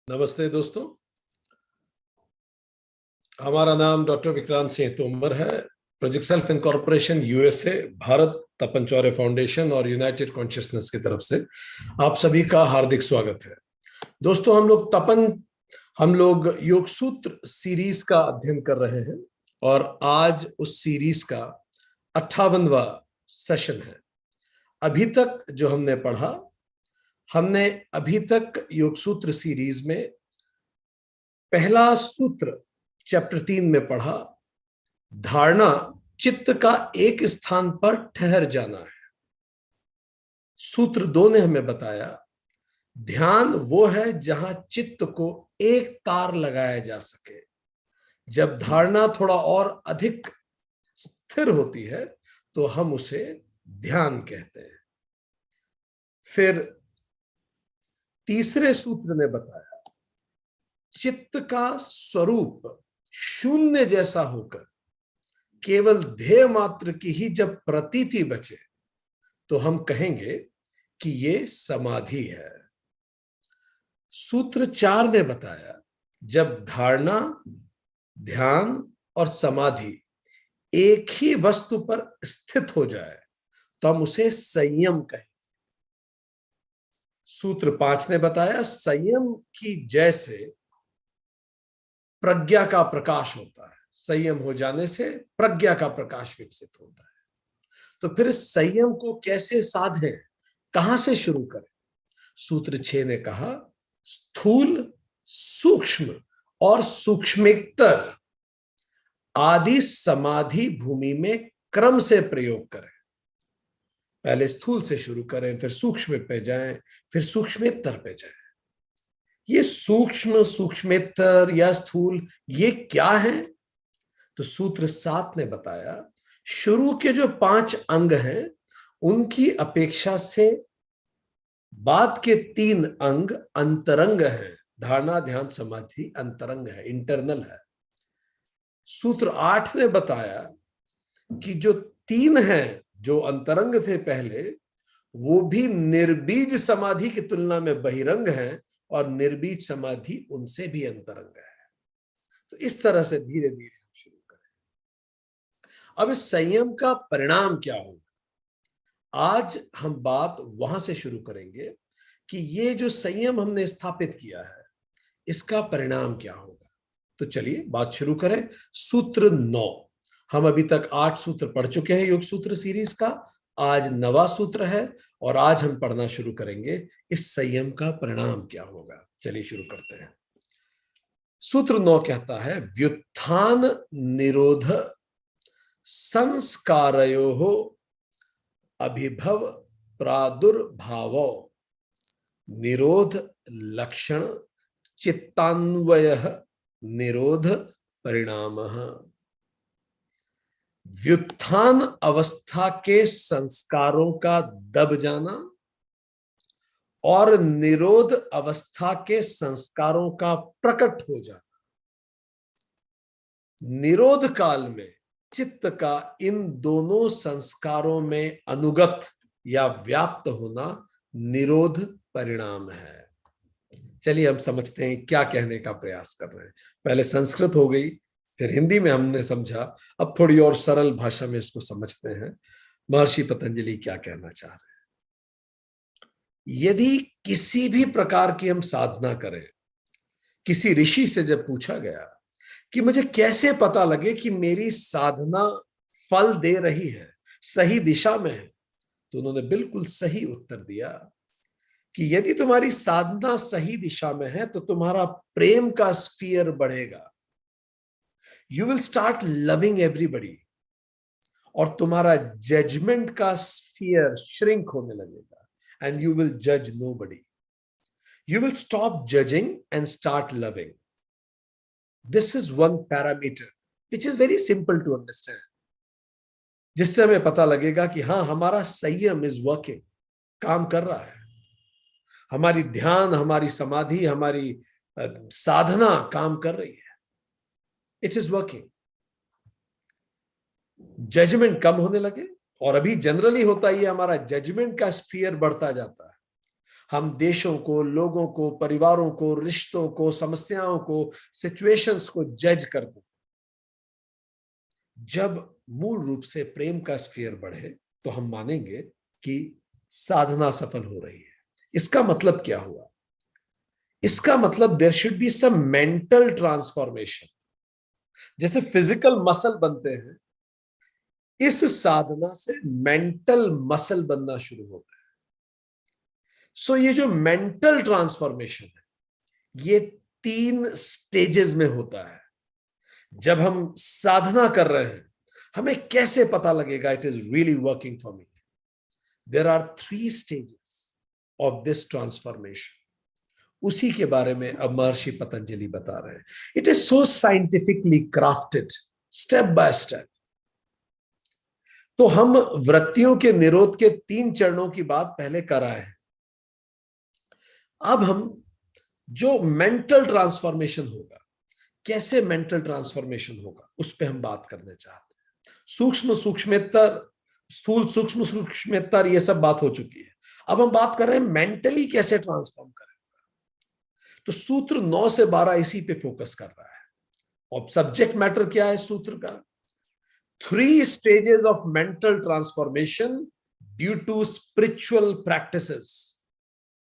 नमस्ते दोस्तों। हमारा नाम डॉक्टर विक्रांत सिंह तोमर है। Project self incorporation USA, Bharat, Tapan Chaure foundation और यूनाइटेड कॉन्शियसनेस की तरफ से आप सभी का हार्दिक स्वागत है। दोस्तों, हम लोग योग सूत्र सीरीज का अध्ययन कर रहे हैं और आज उस सीरीज का 58वां सेशन है। अभी तक जो हमने अभी तक योग सूत्र सीरीज में पहला सूत्र चैप्टर 3 में पढ़ा, धारणा चित्त का एक स्थान पर ठहर जाना है। सूत्र 2 ने हमें बताया ध्यान वो है जहां चित्त को एक तार लगाया जा सके। जब धारणा थोड़ा और अधिक स्थिर होती है तो हम उसे ध्यान कहते हैं। फिर तीसरे सूत्र ने बताया चित्त का स्वरूप शून्य जैसा होकर केवल ध्येय मात्र की ही जब प्रतीति बचे तो हम कहेंगे कि ये समाधि है। सूत्र 4 ने बताया जब धारणा, ध्यान और समाधि एक ही वस्तु पर स्थित हो जाए तो हम उसे संयम कहेंगे। सूत्र 5 ने बताया संयम की जैसे प्रज्ञा का प्रकाश होता है, संयम हो जाने से प्रज्ञा का प्रकाश विकसित होता है। तो फिर संयम को कैसे साधें, कहां से शुरू करें? सूत्र 6 ने कहा स्थूल, सूक्ष्म और सूक्ष्मेतर आदि समाधि भूमि में क्रम से प्रयोग करें। पहले स्थूल से शुरू करें, फिर सूक्ष्म पे जाएं, फिर सूक्ष्मेतर पे जाएं। ये सूक्ष्म, सूक्ष्मेतर या स्थूल ये क्या है? तो सूत्र 7 ने बताया शुरू के जो 5 अंग हैं उनकी अपेक्षा से बाद के 3 अंग अंतरंग हैं। धारणा, ध्यान, समाधि अंतरंग है, इंटरनल है। सूत्र 8 ने बताया कि जो 3 हैं जो अंतरंग थे पहले, वो भी निर्बीज समाधि की तुलना में बहिरंग हैं और निर्बीज समाधि उनसे भी अंतरंग है। तो इस तरह से धीरे धीरे हम शुरू करें। अब इस संयम का परिणाम क्या होगा? आज हम बात वहां से शुरू करेंगे कि ये जो संयम हमने स्थापित किया है इसका परिणाम क्या होगा। तो चलिए बात शुरू करें। सूत्र 9, हम अभी तक 8 सूत्र पढ़ चुके हैं योग सूत्र सीरीज का। आज 9वां सूत्र है और आज हम पढ़ना शुरू करेंगे इस संयम का परिणाम क्या होगा। चलिए शुरू करते हैं। सूत्र 9 कहता है व्युत्थान निरोध संस्कारयोः अभिभव प्रादुर्भाव निरोध लक्षण चित्तान्वयः निरोध परिणामः। व्युत्थान अवस्था के संस्कारों का दब जाना और निरोध अवस्था के संस्कारों का प्रकट हो जाना। निरोध काल में चित्त का इन दोनों संस्कारों में अनुगत या व्याप्त होना निरोध परिणाम है। चलिए हम समझते हैं क्या कहने का प्रयास कर रहे हैं। पहले संस्कृत हो गई, फिर हिंदी में हमने समझा, अब थोड़ी और सरल भाषा में इसको समझते हैं। महर्षि पतंजलि क्या कहना चाह रहे हैं? यदि किसी भी प्रकार की हम साधना करें, किसी ऋषि से जब पूछा गया कि मुझे कैसे पता लगे कि मेरी साधना फल दे रही है, सही दिशा में है, तो उन्होंने बिल्कुल सही उत्तर दिया कि यदि तुम्हारी साधना सही दिशा में है तो तुम्हारा प्रेम का स्फीयर बढ़ेगा। You will start loving everybody और तुम्हारा जजमेंट का स्फीयर श्रिंक होने लगेगा एंड यू विल जज nobody. You will stop judging and start loving. This is one parameter which is very simple to understand, जिससे हमें पता लगेगा कि हाँ, हमारा संयम इज वर्किंग, काम कर रहा है। हमारी ध्यान, हमारी समाधि, हमारी साधना काम कर रही है। It is working. जजमेंट कम होने लगे, और अभी जनरली होता ही हमारा जजमेंट का स्फीयर बढ़ता जाता है। हम देशों को, लोगों को, परिवारों को, रिश्तों को, समस्याओं को, सिचुएशंस को जज करते हैं। जब मूल रूप से प्रेम का स्फीयर बढ़े तो हम मानेंगे कि साधना सफल हो रही है। इसका मतलब क्या हुआ? इसका मतलब there should be some mental transformation. जैसे फिजिकल मसल बनते हैं, इस साधना से मेंटल मसल बनना शुरू होता है। सो ये जो मेंटल ट्रांसफॉर्मेशन है, ये 3 स्टेजेस में होता है। जब हम साधना कर रहे हैं, हमें कैसे पता लगेगा it is really working for me? There are 3 stages of this transformation. उसी के बारे में अब महर्षि पतंजलि बता रहे हैं। It is so scientifically crafted, step by step. तो हम वृत्तियों के निरोध के 3 चरणों की बात पहले कर आए हैं। अब हम जो मेंटल ट्रांसफॉर्मेशन होगा, कैसे मेंटल ट्रांसफॉर्मेशन होगा, उस पर हम बात करने चाहते हैं। सूक्ष्म सूक्ष्मेतर, स्थूल सूक्ष्म सूक्ष्मेतर, ये सब बात हो चुकी है। अब हम बात कर रहे हैं मेंटली कैसे ट्रांसफॉर्म करें। तो सूत्र 9 से 12 इसी पे फोकस कर रहा है। और सब्जेक्ट मैटर क्या है सूत्र का? 3 stages of mental transformation due to spiritual practices.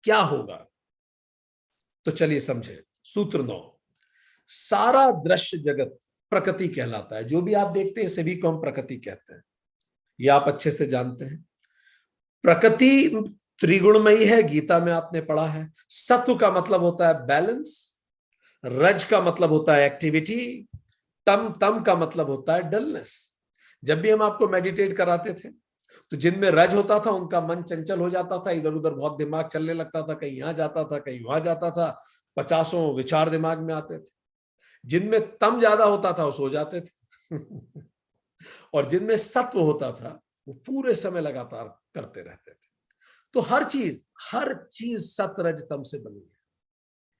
क्या होगा? तो चलिए समझे। सूत्र 9, सारा दृश्य जगत प्रकृति कहलाता है। जो भी आप देखते हैं सभी को हम प्रकृति कहते हैं, ये आप अच्छे से जानते हैं। प्रकृति त्रिगुणमयी है, गीता में आपने पढ़ा है। सत्व का मतलब होता है बैलेंस, रज का मतलब होता है एक्टिविटी, तम तम का मतलब होता है डलनेस। जब भी हम आपको मेडिटेट कराते थे तो जिनमें रज होता था उनका मन चंचल हो जाता था, इधर उधर बहुत दिमाग चलने लगता था, कहीं यहां जाता था, कहीं वहां जाता था, 50 विचार दिमाग में आते थे। जिनमें तम ज्यादा होता था वो सो जाते थे और जिनमें सत्व होता था वो पूरे समय लगातार करते रहते थे। तो हर चीज सत रज तम से बनी है।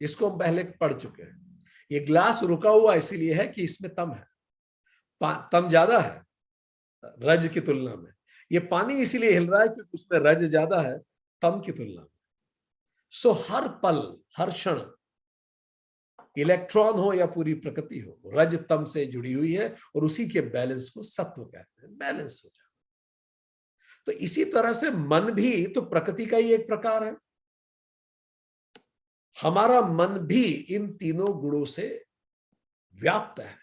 इसको हम पहले पढ़ चुके हैं। ये ग्लास रुका हुआ इसीलिए है कि इसमें तम है, तम ज्यादा है रज की तुलना में। ये पानी इसीलिए हिल रहा है क्योंकि उसमें रज ज्यादा है तम की तुलना में। सो हर पल, हर क्षण, इलेक्ट्रॉन हो या पूरी प्रकृति हो, रज तम से जुड़ी हुई है और उसी के बैलेंस को सत्व कहते हैं। बैलेंस हो जाए। तो इसी तरह से मन भी तो प्रकृति का ही एक प्रकार है। हमारा मन भी इन तीनों गुणों से व्याप्त है।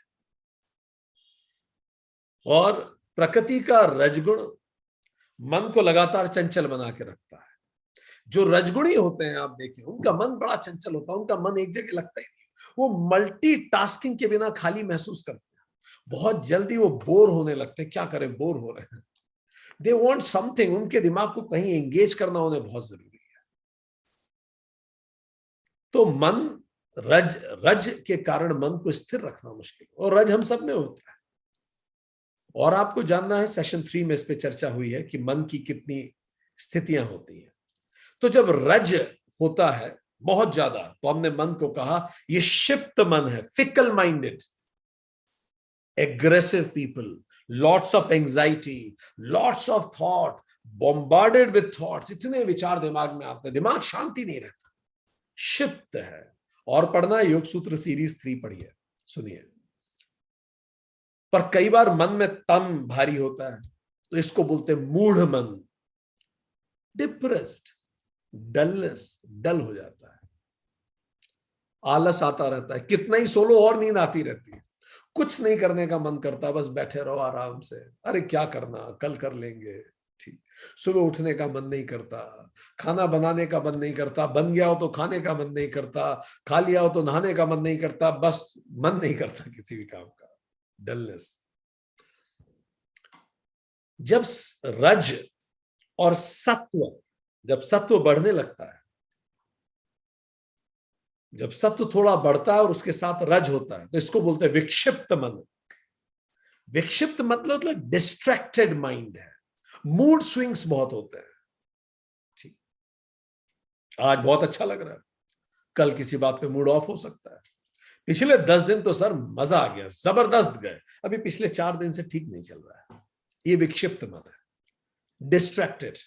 और प्रकृति का रजगुण मन को लगातार चंचल बना के रखता है। जो रजगुणी होते हैं आप देखिए, उनका मन बड़ा चंचल होता है, उनका मन एक जगह लगता ही नहीं। वो मल्टीटास्किंग के बिना खाली महसूस करते हैं। बहुत जल्दी वो बोर होने लगते हैं। क्या करें, बोर हो रहे हैं। दे वांट समथिंग, उनके दिमाग को कहीं एंगेज करना उन्हें बहुत जरूरी है। तो मन रज के कारण मन को स्थिर रखना मुश्किल, और रज हम सब में होता है। और आपको जानना है, सेशन 3 में इस पे चर्चा हुई है कि मन की कितनी स्थितियां होती हैं। तो जब रज होता है बहुत ज्यादा, तो हमने मन को कहा ये क्षिप्त मन है, fickle minded, aggressive people, lots of anxiety, lots of thought, bombarded with thoughts. इतने विचार दिमाग में आते हैं, दिमाग शांति नहीं रहता, क्षिप्त है। और पढ़ना योग सूत्र सीरीज 3 पढ़िए, सुनिए। पर कई बार मन में तम भारी होता है, तो इसको बोलते हैं मूढ़ मन, डिप्रेस्ड, डलनेस, डल हो जाता है, आलस आता रहता है, कितना ही सोलो और नींद आती रहती है, कुछ नहीं करने का मन करता, बस बैठे रहो आराम से। अरे क्या करना, कल कर लेंगे, ठीक। सुबह उठने का मन नहीं करता, खाना बनाने का मन नहीं करता, बन गया हो तो खाने का मन नहीं करता, खा लिया हो तो नहाने का मन नहीं करता, बस मन नहीं करता किसी भी काम का, डलनेस। जब रज और सत्व, जब सत्व बढ़ने लगता है, जब सत्व थोड़ा बढ़ता है और उसके साथ रज होता है, तो इसको बोलते हैं विक्षिप्त मन। विक्षिप्त मतलब डिस्ट्रैक्टेड माइंड है, मूड स्विंग्स बहुत होते हैं। ठीक, आज बहुत अच्छा लग रहा है, कल किसी बात पे मूड ऑफ हो सकता है। पिछले 10 दिन तो सर मजा आ गया, जबरदस्त गए, अभी पिछले 4 दिन से ठीक नहीं चल रहा है। ये विक्षिप्त मन है, डिस्ट्रैक्टेड।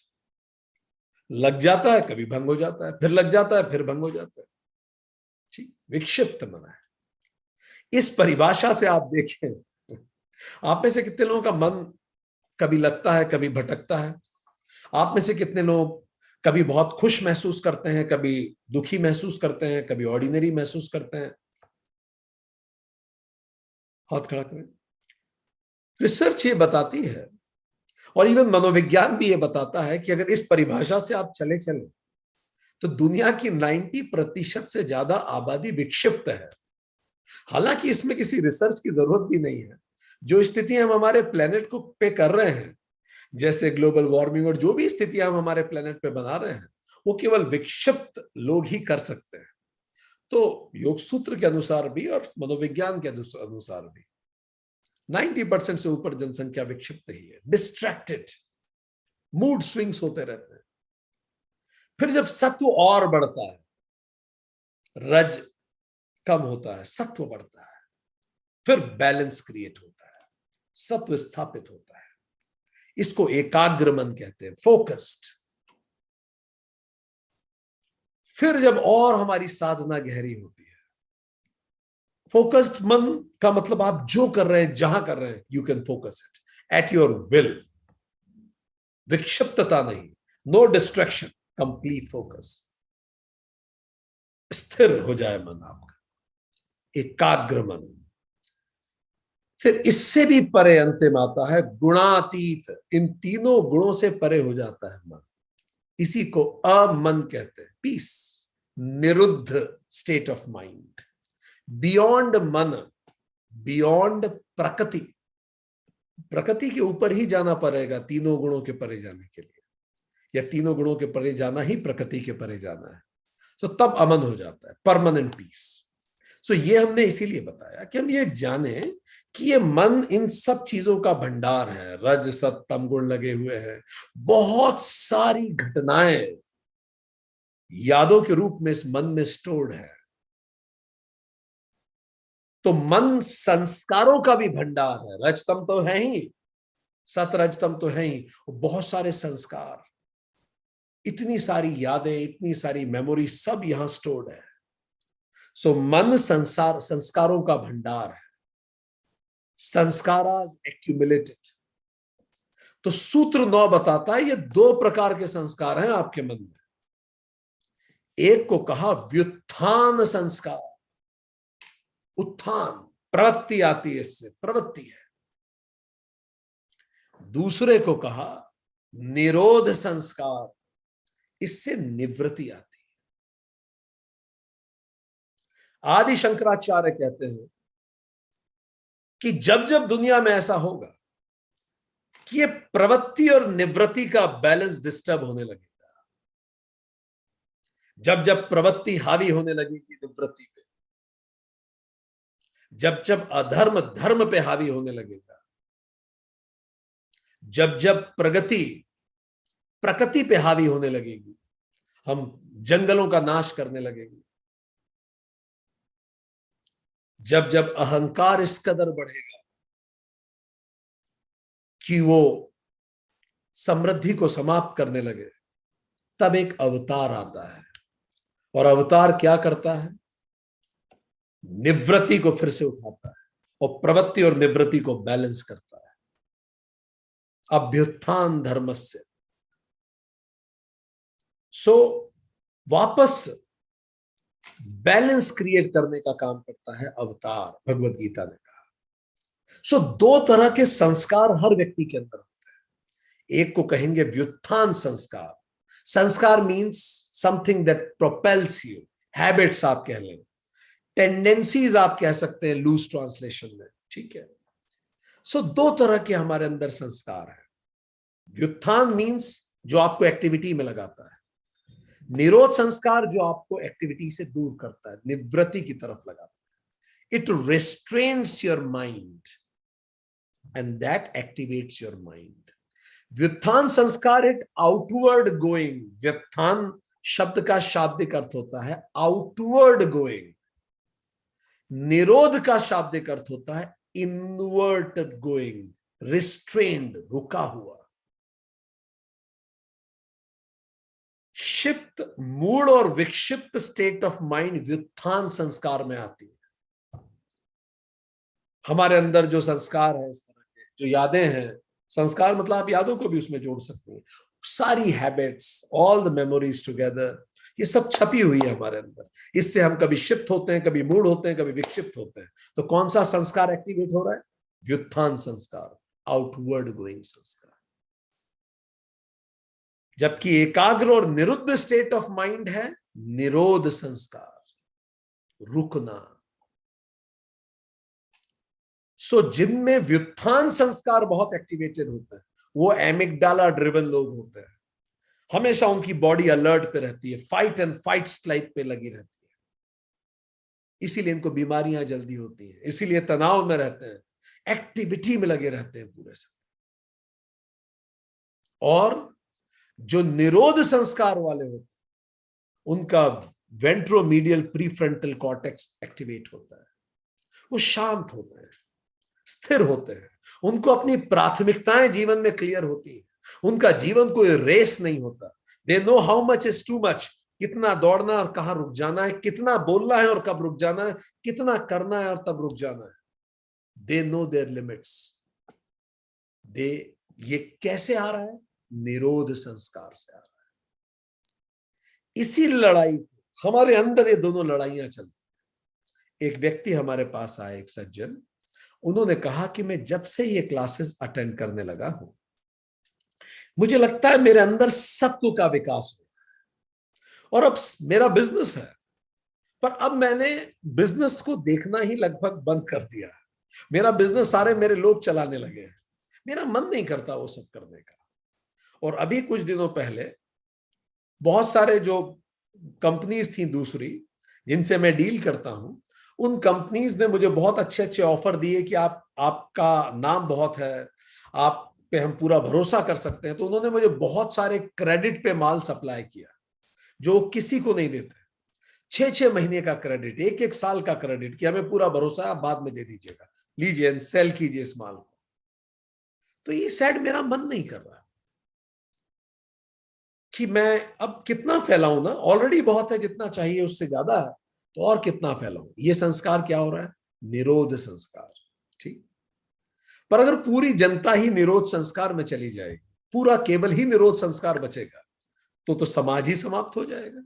लग जाता है, कभी भंग हो जाता है, फिर लग जाता है, फिर भंग हो जाता है। ठीक, विक्षिप्त मन है। इस परिभाषा से आप देखें, आप में से कितने लोगों का मन कभी लगता है, कभी भटकता है? आप में से कितने लोग कभी बहुत खुश महसूस करते हैं, कभी दुखी महसूस करते हैं, कभी ऑर्डिनरी महसूस करते हैं? हाथ खड़ा करें। रिसर्च ये बताती है, और इवन मनोविज्ञान भी ये बताता है, कि अगर इस परिभाषा से आप चले चले तो दुनिया की 90% से ज्यादा आबादी विक्षिप्त है। हालांकि इसमें किसी रिसर्च की जरूरत भी नहीं है। जो स्थितियां हम हमारे प्लेनेट को पे कर रहे हैं, जैसे ग्लोबल वार्मिंग और जो भी स्थितियां हम हमारे प्लेनेट पे बना रहे हैं, वो केवल विक्षिप्त लोग ही कर सकते हैं। तो योग सूत्र के अनुसार भी और मनोविज्ञान के अनुसार भी 90% से ऊपर जनसंख्या विक्षिप्त ही है, डिस्ट्रैक्टेड, मूड स्विंग्स होते रहते हैं। फिर जब सत्व और बढ़ता है, रज कम होता है, सत्व बढ़ता है, फिर बैलेंस क्रिएट होता है, सत्व स्थापित होता है। इसको एकाग्र मन कहते हैं, फोकस्ड। फिर जब और हमारी साधना गहरी होती है, फोकस्ड मन का मतलब आप जो कर रहे हैं, जहां कर रहे हैं, you can focus it at your will. विक्षिप्तता नहीं, नो डिस्ट्रैक्शन, कंप्लीट फोकस। स्थिर हो जाए मन आपका, एकाग्र मन। फिर इससे भी परे अंतिम आता है गुणातीत। इन तीनों गुणों से परे हो जाता है मन। इसी को अमन कहते हैं, पीस, निरुद्ध स्टेट ऑफ माइंड, बियॉन्ड मन, बियॉन्ड प्रकृति। प्रकृति के ऊपर ही जाना पड़ेगा तीनों गुणों के परे जाने के लिए, या तीनों गुणों के परे जाना ही प्रकृति के परे जाना है। तो तब अमन हो जाता है, परमानेंट पीस। सो ये हमने इसीलिए बताया कि हम ये जाने कि ये मन इन सब चीजों का भंडार है। रज सत तम गुण लगे हुए हैं, बहुत सारी घटनाएं यादों के रूप में इस मन में स्टोर्ड है। तो मन संस्कारों का भी भंडार है। रजतम तो है ही, सतरजतम तो है ही, बहुत सारे संस्कार, इतनी सारी यादें, इतनी सारी मेमोरी, सब यहां स्टोर्ड है। सो मन संस्कारों का भंडार है, संस्कारास एक्यूमुलेटेड। तो सूत्र 9 बताता है ये दो प्रकार के संस्कार हैं आपके मन में। एक को कहा व्युत्थान संस्कार, उत्थान, प्रवृत्ति आती है, इससे प्रवृत्ति है। दूसरे को कहा निरोध संस्कार, इससे निवृत्ति आती है। आदि शंकराचार्य कहते हैं कि जब जब दुनिया में ऐसा होगा कि ये प्रवृत्ति और निवृत्ति का बैलेंस डिस्टर्ब होने लगेगा, जब जब प्रवृत्ति हावी होने लगेगी निवृत्ति पे, जब जब अधर्म धर्म पे हावी होने लगेगा, जब जब प्रगति प्रकृति पे हावी होने लगेगी, हम जंगलों का नाश करने लगेंगे, जब जब अहंकार इस कदर बढ़ेगा कि वो समृद्धि को समाप्त करने लगे, तब एक अवतार आता है। और अवतार क्या करता है? निवृत्ति को फिर से उठाता है और प्रवृत्ति और निवृत्ति को बैलेंस करता है। अभ्युत्थान धर्मस्य। सो वापस बैलेंस क्रिएट करने का काम करता है अवतार, भगवत गीता ने कहा। सो दो तरह के संस्कार हर व्यक्ति के अंदर होते हैं। एक को कहेंगे व्युत्थान संस्कार। संस्कार means something that propels you, habits आप कह लें, टेंडेंसीज आप कह सकते हैं लूज ट्रांसलेशन में, ठीक है। सो दो तरह के हमारे अंदर संस्कार हैं। व्युत्थान मीन्स जो आपको एक्टिविटी में लगाता है, निरोध संस्कार जो आपको एक्टिविटी से दूर करता है, निवृत्ति की तरफ लगाता है। It restrains your mind and that activates your mind. व्युत्थान संस्कार इट आउटवर्ड गोइंग। व्युत्थान शब्द का शाब्दिक अर्थ होता है आउटवर्ड गोइंग। निरोध का शाब्दिक अर्थ होता है इनवर्ट गोइंग, रिस्ट्रेन्ड, रुका हुआ। विक्षिप्त मूड और विक्षिप्त स्टेट ऑफ माइंड व्युत्थान संस्कार में आती है। हमारे अंदर जो संस्कार है, इस तरह के जो यादें हैं, संस्कार मतलब आप यादों को भी उसमें जोड़ सकते हैं, सारी habits, all the memories together, ये सब छपी हुई है हमारे अंदर। इससे हम कभी शिफ्ट होते हैं, कभी मूड होते हैं, कभी विक्षिप्त होते हैं। तो कौन सा संस्कार एक्टिवेट हो रहा है? व्युत्थान संस्कार, आउटवर्ड गोइंग संस्कार। जबकि एकाग्र और निरुद्ध स्टेट ऑफ माइंड है निरोध संस्कार, रुकना। सो जिनमें व्युत्थान संस्कार बहुत एक्टिवेटेड होता है, वो एमिगडाला ड्रिवन लोग होते हैं। हमेशा उनकी बॉडी अलर्ट पे रहती है, फाइट एंड फाइट स्ट्राइक पे लगी रहती है। इसीलिए इनको बीमारियां जल्दी होती हैं, इसीलिए तनाव में रहते हैं, एक्टिविटी में लगे रहते हैं पूरे समय। और जो निरोध संस्कार वाले होते हैं, उनका वेंट्रोमीडियल प्रीफ्रंटल कॉर्टेक्स एक्टिवेट होता है। वो शांत होते हैं, स्थिर होते हैं, उनको अपनी प्राथमिकताएं जीवन में क्लियर होती है। उनका जीवन कोई रेस नहीं होता। They know how much is too much, कितना दौड़ना और कहां रुक जाना है, कितना बोलना है और कब रुक जाना है, कितना करना है और तब रुक जाना है। They know there limits. ये कैसे आ रहा है? निरोध संस्कार से आ रहा है। इसी लड़ाई, हमारे अंदर ये दोनों लड़ाइयां चलती। एक व्यक्ति हमारे पास आए, एक सज्जन, उन्होंने कहा कि मैं जब से ये क्लासेस अटेंड करने लगा हूं, मुझे लगता है मेरे अंदर सत्व का विकास हो, और अब मेरा बिजनेस है, पर अब मैंने बिजनेस को देखना ही लगभग बंद कर दिया है। मेरा बिजनेस सारे मेरे लोग चलाने लगे हैं, मेरा मन नहीं करता वो सब करने का। और अभी कुछ दिनों पहले बहुत सारे जो कंपनीज थी दूसरी जिनसे मैं डील करता हूं, उन कंपनीज ने मुझे बहुत अच्छे अच्छे ऑफर दिए कि आपका नाम बहुत है, आप पे हम पूरा भरोसा कर सकते हैं। तो उन्होंने मुझे बहुत सारे क्रेडिट पे माल सप्लाई किया जो किसी को नहीं देते। 6-6 महीने का क्रेडिट, 1-1 साल का क्रेडिट, कि हमें पूरा भरोसा है, आप बाद में दे दीजिएगा, लीजिए एंड सेल कीजिए इस माल को। तो ये साइड मेरा मन नहीं कर रहा कि मैं अब कितना फैलाऊं ना, ऑलरेडी बहुत है, जितना चाहिए उससे ज्यादा है, तो और कितना फैलाऊं। ये संस्कार क्या हो रहा है? निरोध संस्कार। ठीक। पर अगर पूरी जनता ही निरोध संस्कार में चली जाएगी, पूरा केवल ही निरोध संस्कार बचेगा, तो समाज ही समाप्त हो जाएगा।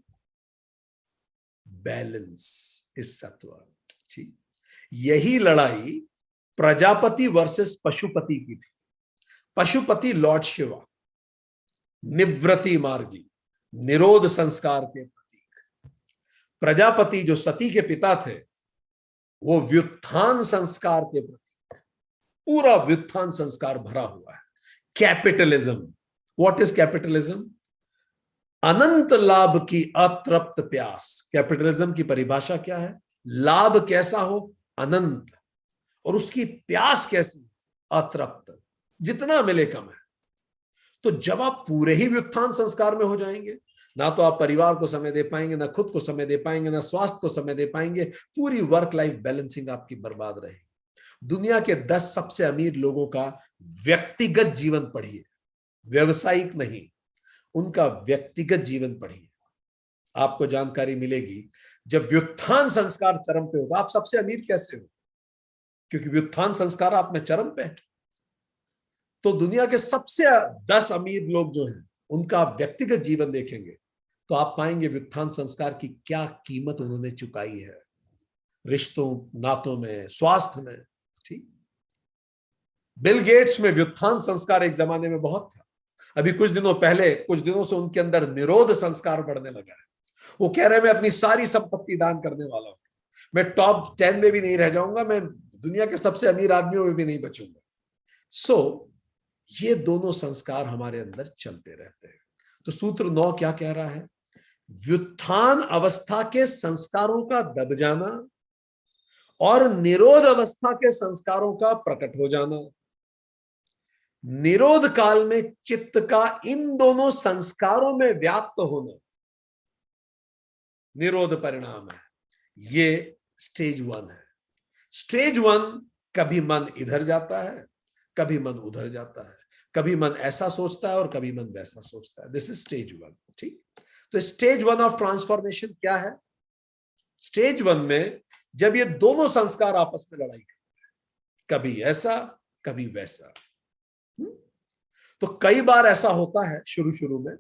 बैलेंस इज सत्व। ठीक। यही लड़ाई प्रजापति वर्सेस पशुपति की थी। पशुपति लॉर्ड शिवा, निवृत्ति मार्गी, निरोध संस्कार के प्रतीक। प्रजापति जो सती के पिता थे, वो व्युत्थान संस्कार के प्रतीक। पूरा व्युत्थान संस्कार भरा हुआ है। Capitalism, what is capitalism? अनंत लाभ की अतृप्त प्यास। कैपिटलिज्म की परिभाषा क्या है? लाभ कैसा हो? अनंत। और उसकी प्यास कैसी? अतृप्त, जितना मिले कम है। तो जब आप पूरे ही व्युत्थान संस्कार में हो जाएंगे, ना तो आप परिवार को समय दे पाएंगे, ना खुद को समय दे पाएंगे, ना स्वास्थ्य को समय दे पाएंगे। पूरी वर्क लाइफ बैलेंसिंग आपकी बर्बाद रहेगी। दुनिया के 10 सबसे अमीर लोगों का व्यक्तिगत जीवन पढ़िए, व्यवसायिक नहीं, उनका व्यक्तिगत जीवन पढ़िए, आपको जानकारी मिलेगी। जब व्युत्थान संस्कार चरम पे होगा, आप सबसे अमीर कैसे हो? क्योंकि व्युत्थान संस्कार आप में चरम पे है। तो दुनिया के सबसे 10 अमीर लोग जो हैं, उनका व्यक्तिगत जीवन देखेंगे तो आप पाएंगे व्युत्थान संस्कार की क्या कीमत उन्होंने चुकाई है, रिश्तों नातों में, स्वास्थ्य में। ठीक। बिल गेट्स में व्युत्थान संस्कार एक जमाने में बहुत था। अभी कुछ दिनों से उनके अंदर निरोध संस्कार बढ़ने लगा है। वो कह रहे हैं मैं अपनी सारी संपत्ति दान करने वाला हूं, मैं टॉप 10 में भी नहीं रह जाऊंगा, मैं दुनिया के सबसे अमीर आदमियों में भी नहीं बचूंगा। ये दोनों संस्कार हमारे अंदर चलते रहते हैं। तो सूत्र 9 क्या कह रहा है? व्युत्थान अवस्था के संस्कारों का दब जाना और निरोध अवस्था के संस्कारों का प्रकट हो जाना। निरोध काल में चित्त का इन दोनों संस्कारों में व्याप्त होना निरोध परिणाम है। ये स्टेज 1 है। स्टेज 1, कभी मन इधर जाता है, कभी मन उधर जाता है, कभी मन ऐसा सोचता है और कभी मन वैसा सोचता है। This is stage 1। ठीक। तो स्टेज 1 ऑफ ट्रांसफॉर्मेशन क्या है? स्टेज 1 में जब ये दोनों संस्कार आपस में लड़ाई करते हैं, कभी ऐसा कभी वैसा। तो कई बार ऐसा होता है शुरू शुरू में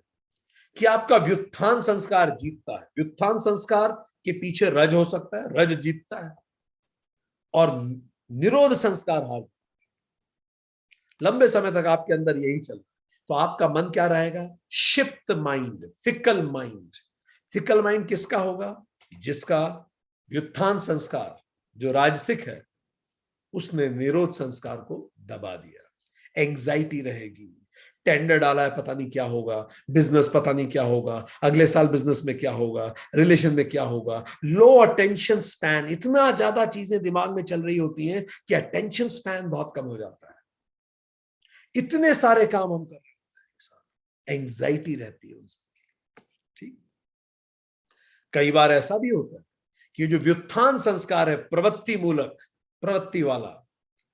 कि आपका व्युत्थान संस्कार जीतता है। व्युत्थान संस्कार के पीछे रज हो सकता है, रज जीतता है, और निरोध संस्कार हार। लंबे समय तक आपके अंदर यही चल, तो आपका मन क्या रहेगा? Shift mind, fickle mind. Fickle mind किसका होगा? जिसका व्युत्थान संस्कार जो राजसिक है उसने निरोध संस्कार को दबा दिया। एंग्जाइटी रहेगी, टेंडर डाला है पता नहीं क्या होगा, बिजनेस पता नहीं क्या होगा, अगले साल बिजनेस में क्या होगा, रिलेशन में क्या होगा। लो अटेंशन स्पैन, इतना ज्यादा चीजें दिमाग में चल रही होती हैं कि अटेंशन स्पैन बहुत कम हो जाता है। इतने सारे काम हम कर रहे होते हैं एक साथ, एंग्जाइटी रहती है उनसे। ठीक, कई बार ऐसा भी होता है कि जो व्युत्थान संस्कार है, प्रवृत्ति मूलक, प्रवृत्ति वाला,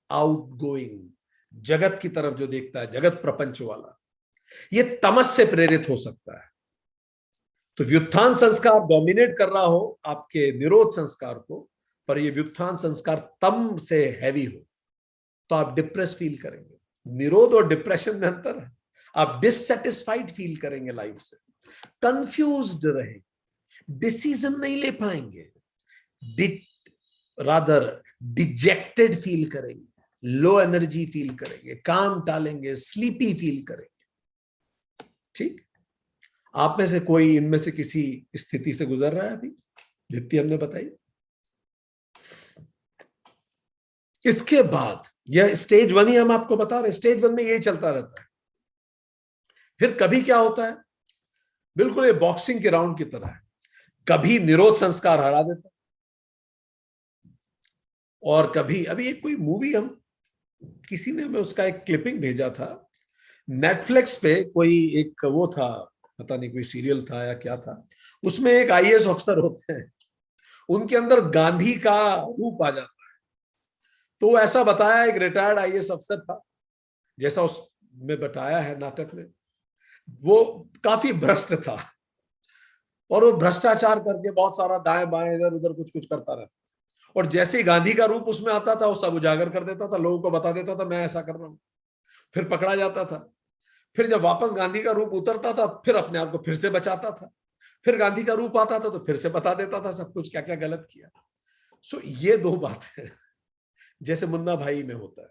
आउटगोइंग, जगत की तरफ जो देखता है, जगत प्रपंच वाला, ये तमस से प्रेरित हो सकता है। तो व्युत्थान संस्कार डोमिनेट कर रहा हो आपके निरोध संस्कार को, पर ये व्युत्थान संस्कार तम से हैवी हो, तो आप डिप्रेस फील करेंगे। निरोध और डिप्रेशन में अंतर है। आप डिससेटिस्फाइड फील करेंगे लाइफ से, कंफ्यूज्ड रहेंगे, डिसीजन नहीं ले पाएंगे, रादर डिजेक्टेड फील करेंगे, लो एनर्जी फील करेंगे, काम टालेंगे, स्लीपी फील करेंगे। ठीक, आप में से कोई इनमें से किसी स्थिति से गुजर रहा है अभी जितनी हमने बताई? इसके बाद यह स्टेज 1 ही हम आपको बता रहे हैं, स्टेज 1 में यही चलता रहता है। फिर कभी क्या होता है, बिल्कुल ये बॉक्सिंग के राउंड की तरह है, कभी निरोध संस्कार हरा देता है, और कभी, अभी एक कोई मूवी, हम किसी ने हमें उसका एक क्लिपिंग भेजा था, नेटफ्लिक्स पे कोई एक वो था, पता नहीं कोई सीरियल था या क्या था, उसमें एक आईएएस अफसर होते हैं, उनके अंदर गांधी का रूप आ जाता है। तो ऐसा बताया, एक रिटायर्ड आईएएस अफसर था, जैसा उसमें बताया है नाटक में, वो काफी भ्रष्ट था, और वो भ्रष्टाचार करके बहुत सारा दाएं बाएं इधर उधर कुछ कुछ करता रहता, और जैसे ही गांधी का रूप उसमें आता था वो सब उजागर कर देता था, लोगों को बता देता था मैं ऐसा कर रहा हूं, फिर पकड़ा जाता था। फिर जब वापस गांधी का रूप उतरता था, फिर अपने आप को फिर से बचाता था, फिर गांधी का रूप आता था तो फिर से बता देता था सब कुछ क्या क्या गलत किया। सो ये दो बातें जैसे मुन्ना भाई में होता है।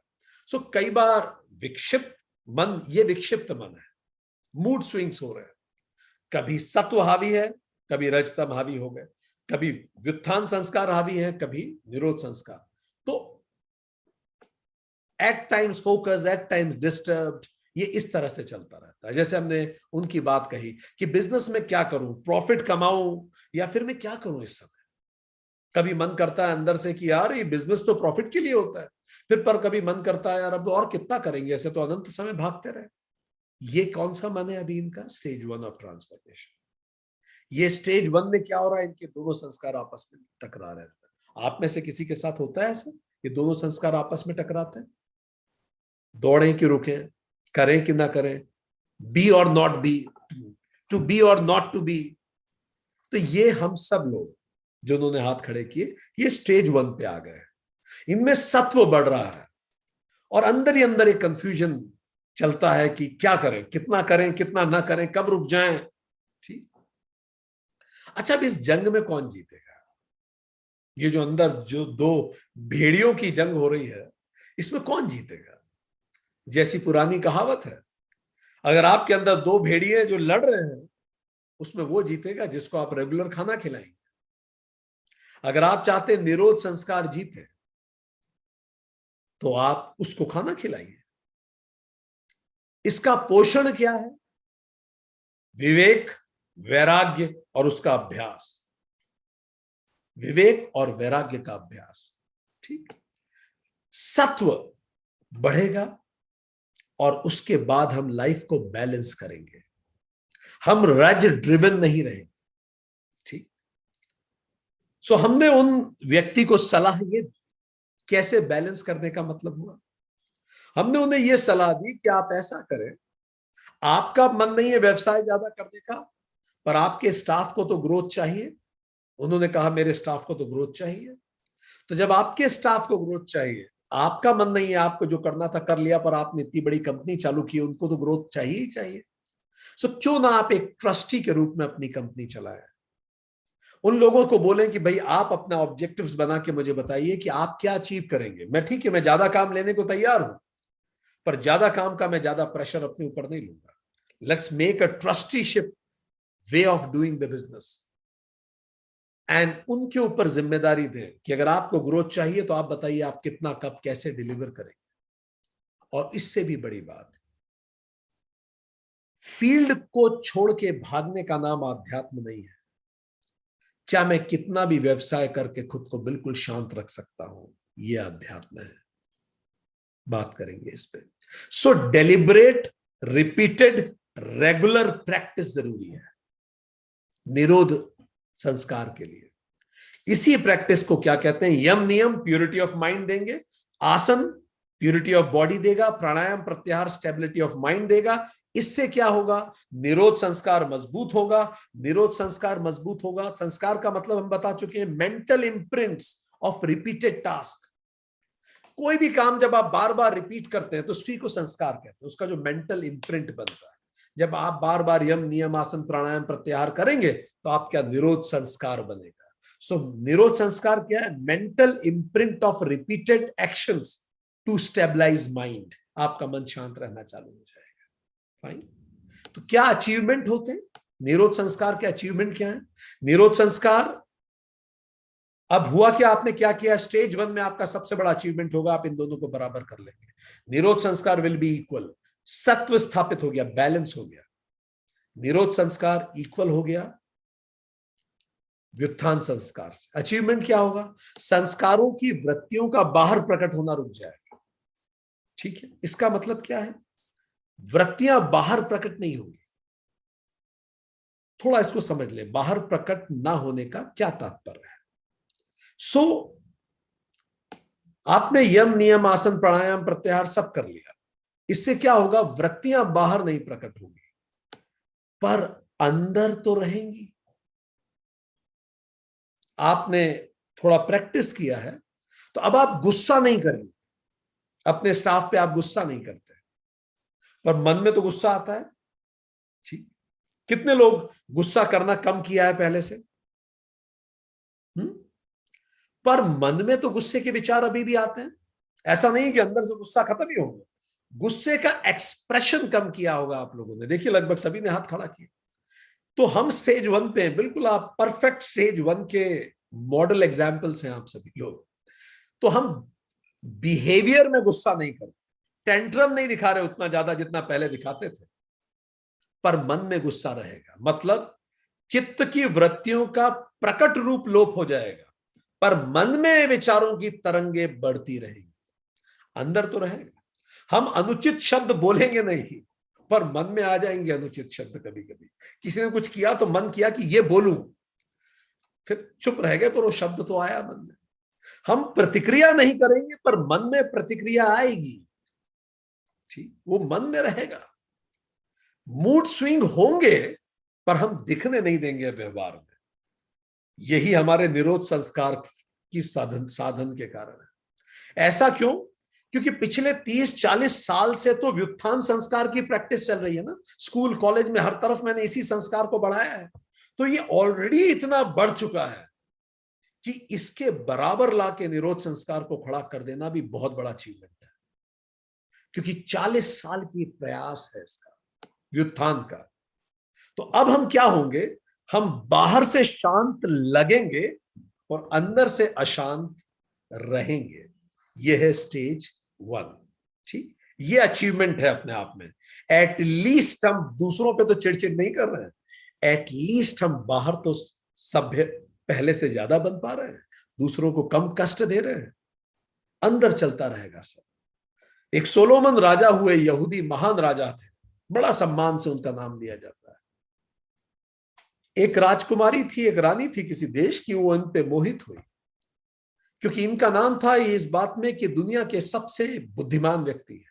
सो कई बार विक्षिप्त मन, ये विक्षिप्त मन है, मूड स्विंग्स हो रहे हैं, कभी सत्व हावी है, कभी रजतम हावी हो गए, कभी व्युत्थान संस्कार हावी है, कभी निरोध संस्कार। तो at times focus, at times disturbed, ये इस तरह से चलता रहता है। जैसे हमने उनकी बात कही कि बिजनेस में क्या करूं, प्रॉफिट कमाऊं या फिर मैं क्या करूं इस समय। कभी मन करता है अंदर से कि यार ये बिजनेस तो प्रॉफिट के लिए होता है, फिर पर कभी मन करता है यार अब और कितना करेंगे, ऐसे तो अनंत समय भागते रहे। ये कौन सा मन है अभी इनका? Stage 1 of transformation. ये स्टेज 1 में क्या हो रहा है, इनके दोनों संस्कार आपस में टकरा रहे हैं। आप में से किसी के साथ होता है ऐसा, ये दोनों संस्कार आपस में टकराते हैं? दौड़ें कि रुकें, करें कि ना करें, बी और नॉट बी, टू बी और नॉट टू बी। तो ये हम सब लोग जो उन्होंने हाथ खड़े किए, ये स्टेज 1 पे आ गए हैं। इनमें सत्व बढ़ रहा है, और अंदर ही अंदर एक कंफ्यूजन चलता है कि क्या करें, कितना करें, कितना ना करें, कब रुक जाएं। ठीक, अच्छा, अब इस जंग में कौन जीतेगा? ये जो अंदर जो दो भेड़ियों की जंग हो रही है, इसमें कौन जीतेगा? जैसी पुरानी कहावत है, अगर आपके अंदर दो भेड़िए जो लड़ रहे हैं, उसमें वो जीतेगा जिसको आप रेगुलर खाना खिलाएंगे। अगर आप चाहते हैं निरोध संस्कार जीते, तो आप उसको खाना खिलाइए। इसका पोषण क्या है? विवेक, वैराग्य और उसका अभ्यास। विवेक और वैराग्य का अभ्यास। ठीक, सत्व बढ़ेगा, और उसके बाद हम लाइफ को बैलेंस करेंगे, हम रज ड्रिवन नहीं रहेंगे। ठीक, सो हमने उन व्यक्ति को सलाह ये दी, कैसे बैलेंस करने का मतलब हुआ, हमने उन्हें यह सलाह दी कि आप ऐसा करें, आपका मन नहीं है व्यवसाय ज्यादा करने का, पर आपके स्टाफ को तो ग्रोथ चाहिए। उन्होंने कहा मेरे स्टाफ को तो ग्रोथ चाहिए। तो जब आपके स्टाफ को ग्रोथ चाहिए, आपका मन नहीं है, आपको जो करना था कर लिया, पर आपने इतनी बड़ी कंपनी चालू की, उनको तो ग्रोथ चाहिए ही चाहिए। सो क्यों ना आप एक ट्रस्टी के रूप में अपनी कंपनी चलाएं। उन लोगों को बोलें कि भाई आप अपना ऑब्जेक्टिव्स बना के मुझे बताइए कि आप क्या अचीव करेंगे। मैं ठीक है, मैं ज्यादा काम लेने को तैयार हूं, पर ज्यादा काम का मैं ज्यादा प्रेशर अपने ऊपर नहीं लूंगा। Let's make a trusteeship way of doing the business, and उनके ऊपर जिम्मेदारी दें कि अगर आपको ग्रोथ चाहिए तो आप बताइए आप कितना, कब, कैसे डिलीवर करेंगे। और इससे भी बड़ी बात, फील्ड को छोड़ के भागने का नाम आध्यात्म नहीं है। क्या मैं कितना भी व्यवसाय करके खुद को बिल्कुल शांत रख सकता हूं, यह अध्यात्म है। बात करेंगे इस पे। सो डेलिबरेट, रिपीटेड, रेगुलर प्रैक्टिस जरूरी है निरोध संस्कार के लिए। इसी प्रैक्टिस को क्या कहते हैं? यम नियम प्योरिटी ऑफ माइंड देंगे, आसन प्योरिटी ऑफ बॉडी देगा, प्राणायाम प्रत्याहार स्टेबिलिटी ऑफ माइंड देगा। इससे क्या होगा? निरोध संस्कार मजबूत होगा। निरोध संस्कार मजबूत होगा, संस्कार का मतलब हम बता चुके हैं, मेंटल इंप्रिंट्स ऑफ रिपीटेड टास्क। कोई भी काम जब आप बार बार रिपीट करते हैं तो उसी को संस्कार कहते हैं, उसका जो मेंटल इंप्रिंट बनता है। जब आप बार बार यम नियम आसन प्राणायाम प्रत्याहार करेंगे तो आपका निरोध संस्कार बनेगा। सो निरोध संस्कार क्या है? Mental imprint of repeated actions to stabilise mind. आपका मन शांत रहना चालू हो जाएगा। फाइन। तो क्या अचीवमेंट होते हैं निरोध संस्कार के? अचीवमेंट क्या है निरोध संस्कार? अब हुआ क्या, आपने क्या किया? स्टेज 1 में आपका सबसे बड़ा अचीवमेंट होगा, आप इन दोनों को बराबर कर लेंगे। निरोध संस्कार विल बी इक्वल, सत्व स्थापित हो गया, बैलेंस हो गया। निरोध संस्कार इक्वल हो गया व्युत्थान संस्कार से। अचीवमेंट क्या होगा? संस्कारों की वृत्तियों का बाहर प्रकट होना रुक जाएगा। ठीक है, इसका मतलब क्या है? वृत्तियां बाहर प्रकट नहीं होंगी। थोड़ा इसको समझ ले, बाहर प्रकट ना होने का क्या तात्पर्य है। सो आपने यम नियम आसन प्राणायाम प्रत्याहार सब कर लिया, इससे क्या होगा? वृत्तियां बाहर नहीं प्रकट होंगी, पर अंदर तो रहेंगी। आपने थोड़ा प्रैक्टिस किया है तो अब आप गुस्सा नहीं करेंगे, अपने स्टाफ पे आप गुस्सा नहीं करते, पर मन में तो गुस्सा आता है। ठीक, कितने लोग गुस्सा करना कम किया है पहले से? पर मन में तो गुस्से के विचार अभी भी आते हैं। ऐसा नहीं कि अंदर से गुस्सा खत्म ही होगा, गुस्से का एक्सप्रेशन कम किया होगा आप लोगों ने। देखिए लगभग सभी ने हाथ खड़ा किया। तो हम स्टेज 1 पे हैं, बिल्कुल आप परफेक्ट स्टेज 1 के मॉडल एग्जाम्पल्स हैं आप सभी लोग। तो हम बिहेवियर में गुस्सा नहीं करते, टेंट्रम नहीं दिखा रहे उतना ज्यादा जितना पहले दिखाते थे, पर मन में गुस्सा रहेगा। मतलब चित्त की वृत्तियों का प्रकट रूप लोप हो जाएगा, पर मन में विचारों की तरंगे बढ़ती रहेंगी। अंदर तो रहेगा। हम अनुचित शब्द बोलेंगे नहीं, पर मन में आ जाएंगे अनुचित शब्द। कभी कभी किसी ने कुछ किया तो मन किया कि ये बोलूं, फिर चुप रह गए, पर वो शब्द तो आया मन में। हम प्रतिक्रिया नहीं करेंगे, पर मन में प्रतिक्रिया आएगी। ठीक, वो मन में रहेगा। मूड स्विंग होंगे, पर हम दिखने नहीं देंगे व्यवहार में। यही हमारे निरोध संस्कार की साधन के कारण है। ऐसा क्यों? क्योंकि पिछले 30-40 साल से तो व्युत्थान संस्कार की प्रैक्टिस चल रही है ना। स्कूल कॉलेज में हर तरफ मैंने इसी संस्कार को बढ़ाया है। तो ये ऑलरेडी इतना बढ़ चुका है कि इसके बराबर लाके निरोध संस्कार को खड़ा कर देना भी बहुत बड़ा अचीवमेंट है, क्योंकि 40 साल की प्रयास है इसका, व्युत्थान का। तो अब हम क्या होंगे? हम बाहर से शांत लगेंगे और अंदर से अशांत रहेंगे। यह है स्टेज 1। ठीक, ये अचीवमेंट है अपने आप में। एटलीस्ट हम दूसरों पे तो चिड़चिड़ नहीं कर रहे हैं, एटलीस्ट हम बाहर तो सभ्य पहले से ज्यादा बन पा रहे हैं, दूसरों को कम कष्ट दे रहे हैं। अंदर चलता रहेगा सब। एक सोलोमन राजा हुए, यहूदी महान राजा थे, बड़ा सम्मान से उनका नाम लिया जाता है। एक राजकुमारी थी, एक रानी थी किसी देश की, वो इन पे मोहित हुई, क्योंकि इनका नाम था इस बात में कि दुनिया के सबसे बुद्धिमान व्यक्ति है।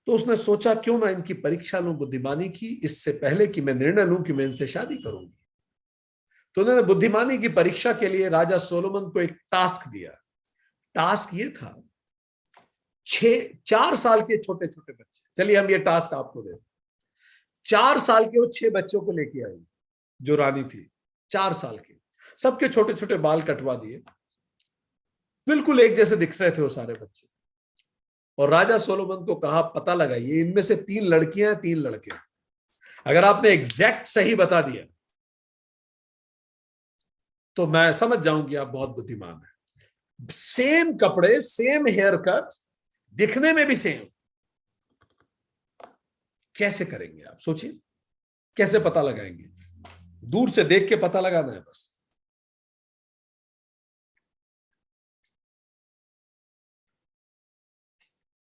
तो उसने सोचा क्यों ना इनकी परीक्षा लूं बुद्धिमानी की, इससे पहले कि मैं निर्णय लूं कि मैं इनसे शादी करूंगी। तो उन्होंने बुद्धिमानी की परीक्षा के लिए राजा सोलोमन को एक टास्क दिया। टास्क ये था, 4 साल के छोटे छोटे बच्चे, चलिए हम ये टास्क आपको दे, 4 साल के वो 6 बच्चों को लेके आई जो रानी थी, 4 साल के, सबके छोटे छोटे बाल कटवा दिए, बिल्कुल एक जैसे दिख रहे थे वो सारे बच्चे। और राजा सोलोमन को कहा पता लगाइए इनमें से 3 लड़कियां हैं 3 लड़के, अगर आपने एग्जैक्ट सही बता दिया तो मैं समझ जाऊंगी आप बहुत बुद्धिमान हैं। सेम कपड़े, सेम हेयर कट, दिखने में भी सेम, कैसे करेंगे आप सोचिए, कैसे पता लगाएंगे? दूर से देख के पता लगाना है बस।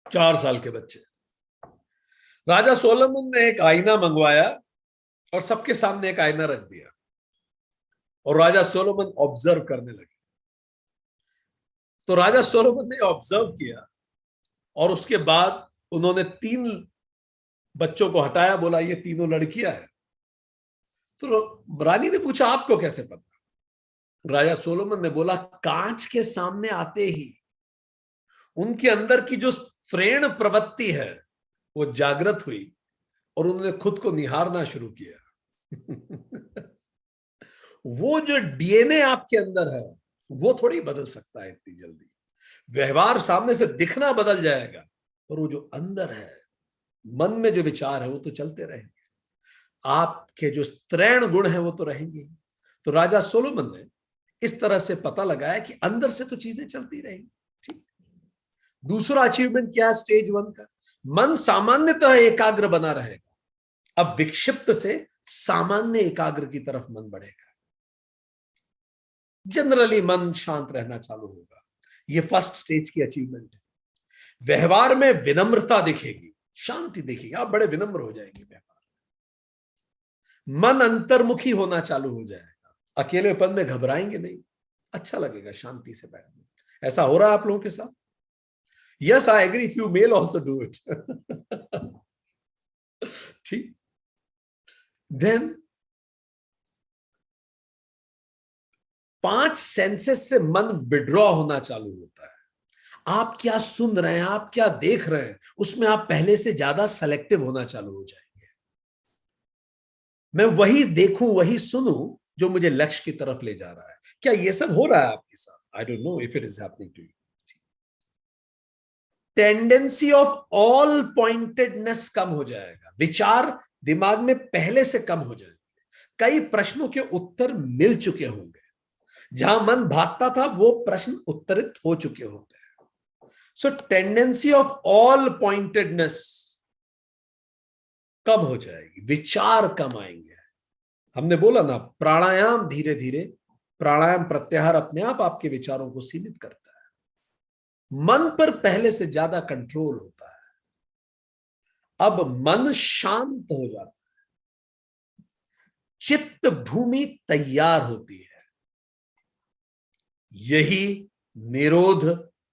चार साल के बच्चे। राजा सोलोमन ने एक आईना मंगवाया और सबके सामने एक आईना रख दिया और राजा सोलोमन ऑब्जर्व करने लगे। तो राजा सोलोमन ने ऑब्जर्व किया और उसके बाद उन्होंने 3 बच्चों को हटाया, बोला ये तीनों लड़कियां हैं। तो रानी ने पूछा आपको कैसे पता? राजा सोलोमन ने बोला कांच के सामने आते ही उनके अंदर की जो स्त्रीण प्रवृत्ति है वो जागृत हुई और उन्होंने खुद को निहारना शुरू किया। वो जो डीएनए आपके अंदर है वो थोड़ी बदल सकता है इतनी जल्दी। व्यवहार सामने से दिखना बदल जाएगा पर वो जो अंदर है, मन में जो विचार है वो तो चलते रहेंगे, आपके जो स्त्रैण गुण है वो तो रहेंगे। तो राजा सोलोमन ने इस तरह से पता लगाया कि अंदर से तो चीजें चलती रहेंगी। ठीक। दूसरा अचीवमेंट क्या है स्टेज 1 का? मन सामान्यतः एकाग्र बना रहेगा, अब विक्षिप्त से सामान्य एकाग्र की तरफ मन बढ़ेगा। जनरली मन शांत रहना चालू होगा, ये फर्स्ट स्टेज की अचीवमेंट है। व्यवहार में विनम्रता दिखेगी, शांति दिखेगी, आप बड़े विनम्र हो जाएंगे व्यवहार। मन अंतर्मुखी होना चालू हो जाएगा, अकेलेपन में घबराएंगे नहीं, अच्छा लगेगा शांति से बैठना। ऐसा हो रहा है आप लोगों के साथ? Yes I agree, if you mail also do it. ठीक। देन 5 सेंसेस से मन विड्रॉ होना चालू होता है। आप क्या सुन रहे हैं, आप क्या देख रहे हैं, उसमें आप पहले से ज्यादा सेलेक्टिव होना चालू हो जाएंगे। मैं वही देखूं, वही सुनूं जो मुझे लक्ष्य की तरफ ले जा रहा है। क्या ये सब हो रहा है आपके साथ? I don't know if it is happening to you. Tendency of all pointedness कम हो जाएगा, विचार दिमाग में पहले से कम हो जाएंगे, कई प्रश्नों के उत्तर मिल चुके होंगे, जहां मन भागता था वो प्रश्न उत्तरित हो चुके होते हैं। सो टेंडेंसी ऑफ ऑल पॉइंटेडनेस कम हो जाएगी, विचार कम आएंगे। हमने बोला ना प्राणायाम धीरे धीरे, प्राणायाम प्रत्याहार अपने आप आपके विचारों को सीमित करता है, मन पर पहले से ज्यादा कंट्रोल होता है। अब मन शांत हो जाता है, चित्त भूमि तैयार होती है। यही निरोध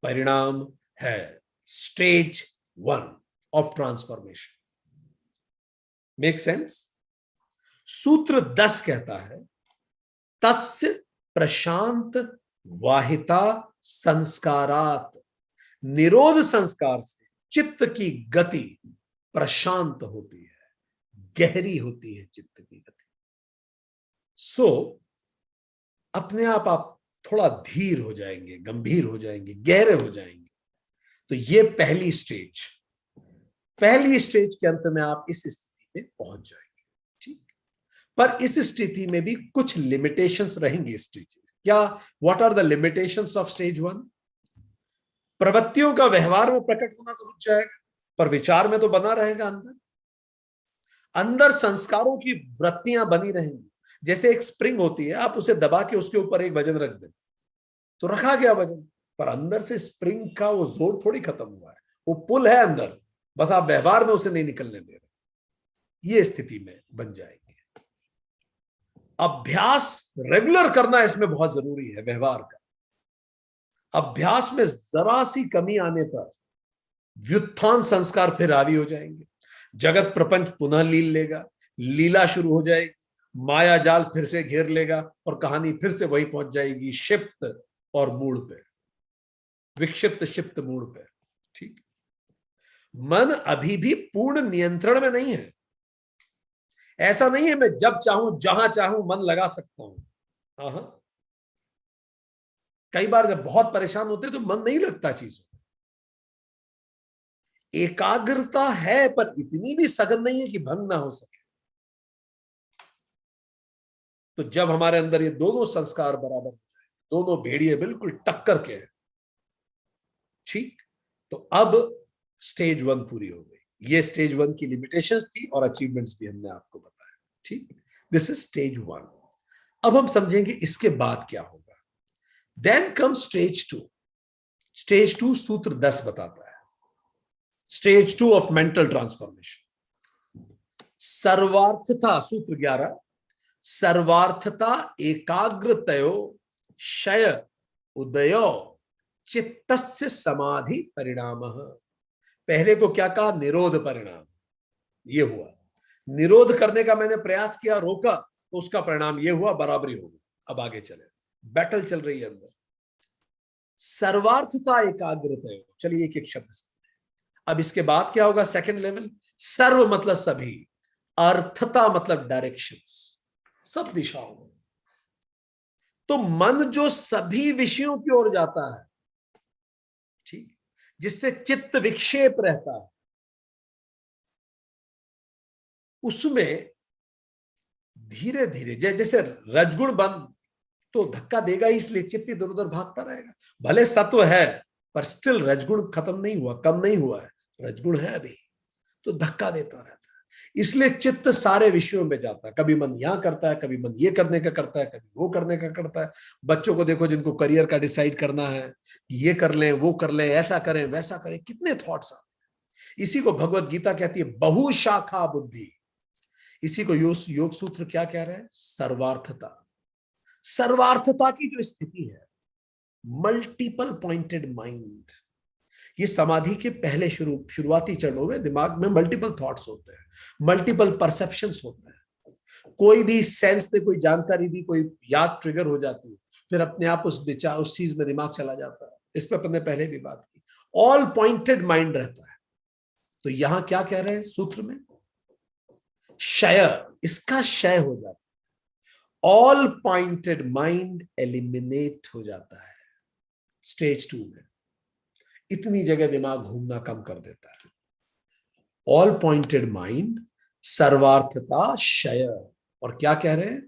परिणाम है, stage 1 of transformation. Make sense? सूत्र 10 कहता है तस्य प्रशांत वाहिता संस्कारात, निरोध संस्कार से चित्त की गति प्रशांत होती है, गहरी होती है चित्त की गति। सो अपने आप थोड़ा धीर हो जाएंगे, गंभीर हो जाएंगे, गहरे हो जाएंगे। तो ये पहली स्टेज के अंत में आप इस स्थिति में पहुंच जाएंगे। ठीक। पर इस स्थिति में भी कुछ लिमिटेशंस रहेंगी स्टेज। क्या? What are the limitations of stage 1? प्रवृत्तियों का व्यवहार में प्रकट होना तो रुक जाएगा पर विचार में तो बना रहेगा। अंदर संस्कारों की वृत्तियां बनी रहेंगी। जैसे एक स्प्रिंग होती है, आप उसे दबा के उसके ऊपर एक वजन रख दें तो रखा गया वजन, पर अंदर से स्प्रिंग का वो जोर थोड़ी खत्म हुआ है, वो पुल है अंदर, बस आप व्यवहार में उसे नहीं निकलने दे रहे। ये स्थिति में बन जाएगी। अभ्यास रेगुलर करना इसमें बहुत जरूरी है। व्यवहार का अभ्यास में जरा सी कमी आने पर व्युत्थान संस्कार फिर हावी हो जाएंगे, जगत प्रपंच पुनः लील लेगा, लीला शुरू हो जाएगी, माया जाल फिर से घेर लेगा और कहानी फिर से वही पहुंच जाएगी, क्षिप्त और मूड पे, विक्षिप्त क्षिप्त मूड पे। ठीक, मन अभी भी पूर्ण नियंत्रण में नहीं है। ऐसा नहीं है मैं जब चाहूं जहां चाहूं मन लगा सकता हूं। हाँ, कई बार जब बहुत परेशान होते तो मन नहीं लगता चीजों। एकाग्रता है पर इतनी भी सघन नहीं है कि भंग ना हो सके। तो जब हमारे अंदर ये दोनों संस्कार बराबर हो जाए, दोनों भेड़िए बिल्कुल टक्कर के हैं, ठीक, तो अब स्टेज 1 पूरी हो गई। ये स्टेज 1 की लिमिटेशंस थी और अचीवमेंट्स भी हमने आपको बताया। ठीक, दिस इज स्टेज 1। अब हम समझेंगे इसके बाद क्या होगा। Then come stage 2। स्टेज 2 सूत्र 10 बताता है। स्टेज 2 ऑफ मेंटल ट्रांसफॉर्मेशन, सर्वार्थता, सूत्र 11, सर्वार्थता एकाग्रतयो क्षय उदयो चित्तस्य समाधि परिणाम। पहले को क्या कहा, निरोध परिणाम। ये हुआ, निरोध करने का मैंने प्रयास किया, रोका, तो उसका परिणाम ये हुआ, बराबरी हो गई। अब आगे चले, बैटल चल रही है अंदर। सर्वार्थता एकाग्रतयो, चलिए एक एक शब्द से। अब इसके बाद क्या होगा, सेकंड लेवल, सर्व मतलब सभी, अर्थता मतलब डायरेक्शंस, सब दिशाओं में। तो मन जो सभी विषयों की ओर जाता है, ठीक, जिससे चित्त विक्षेप रहता है, उसमें धीरे धीरे जैसे रजगुण बंद तो धक्का देगा ही, इसलिए चित्त इधर उधर भागता रहेगा। भले सत्व है पर स्टिल रजगुण खत्म नहीं हुआ, कम नहीं हुआ है, रजगुण है अभी, तो धक्का देता रहता है। इसलिए चित्त सारे विषयों में जाता है। कभी मन यहां करता है, कभी मन ये करने का करता है, कभी वो करने का करता है। बच्चों को देखो, जिनको करियर का डिसाइड करना है, ये कर लें, वो कर लें, ऐसा करें, वैसा करें, कितने थॉट्स आते हैं। इसी को भगवत गीता कहती है बहुशाखा बुद्धि। इसी को योग सूत्र क्या कह रहे हैं, सर्वार्थता। सर्वार्थता की जो स्थिति है, मल्टीपल पॉइंटेड माइंड, ये समाधि के पहले शुरुआती चरणों में दिमाग में मल्टीपल थॉट्स होते हैं, मल्टीपल परसेप्शंस होते हैं। कोई भी सेंस ने कोई जानकारी दी, कोई याद ट्रिगर हो जाती है, फिर अपने आप उस चीज में दिमाग चला जाता है। इस पर अपने पहले भी बात की, ऑल पॉइंटेड माइंड रहता है। तो यहां क्या कह रहे हैं सूत्र में, क्षय, इसका क्षय हो जाता है, ऑल पॉइंटेड माइंड एलिमिनेट हो जाता है। स्टेज 2 में इतनी जगह दिमाग घूमना कम कर देता है। ऑल पॉइंटेड माइंड, सर्वार्थता, क्षय, और क्या कह रहे हैं,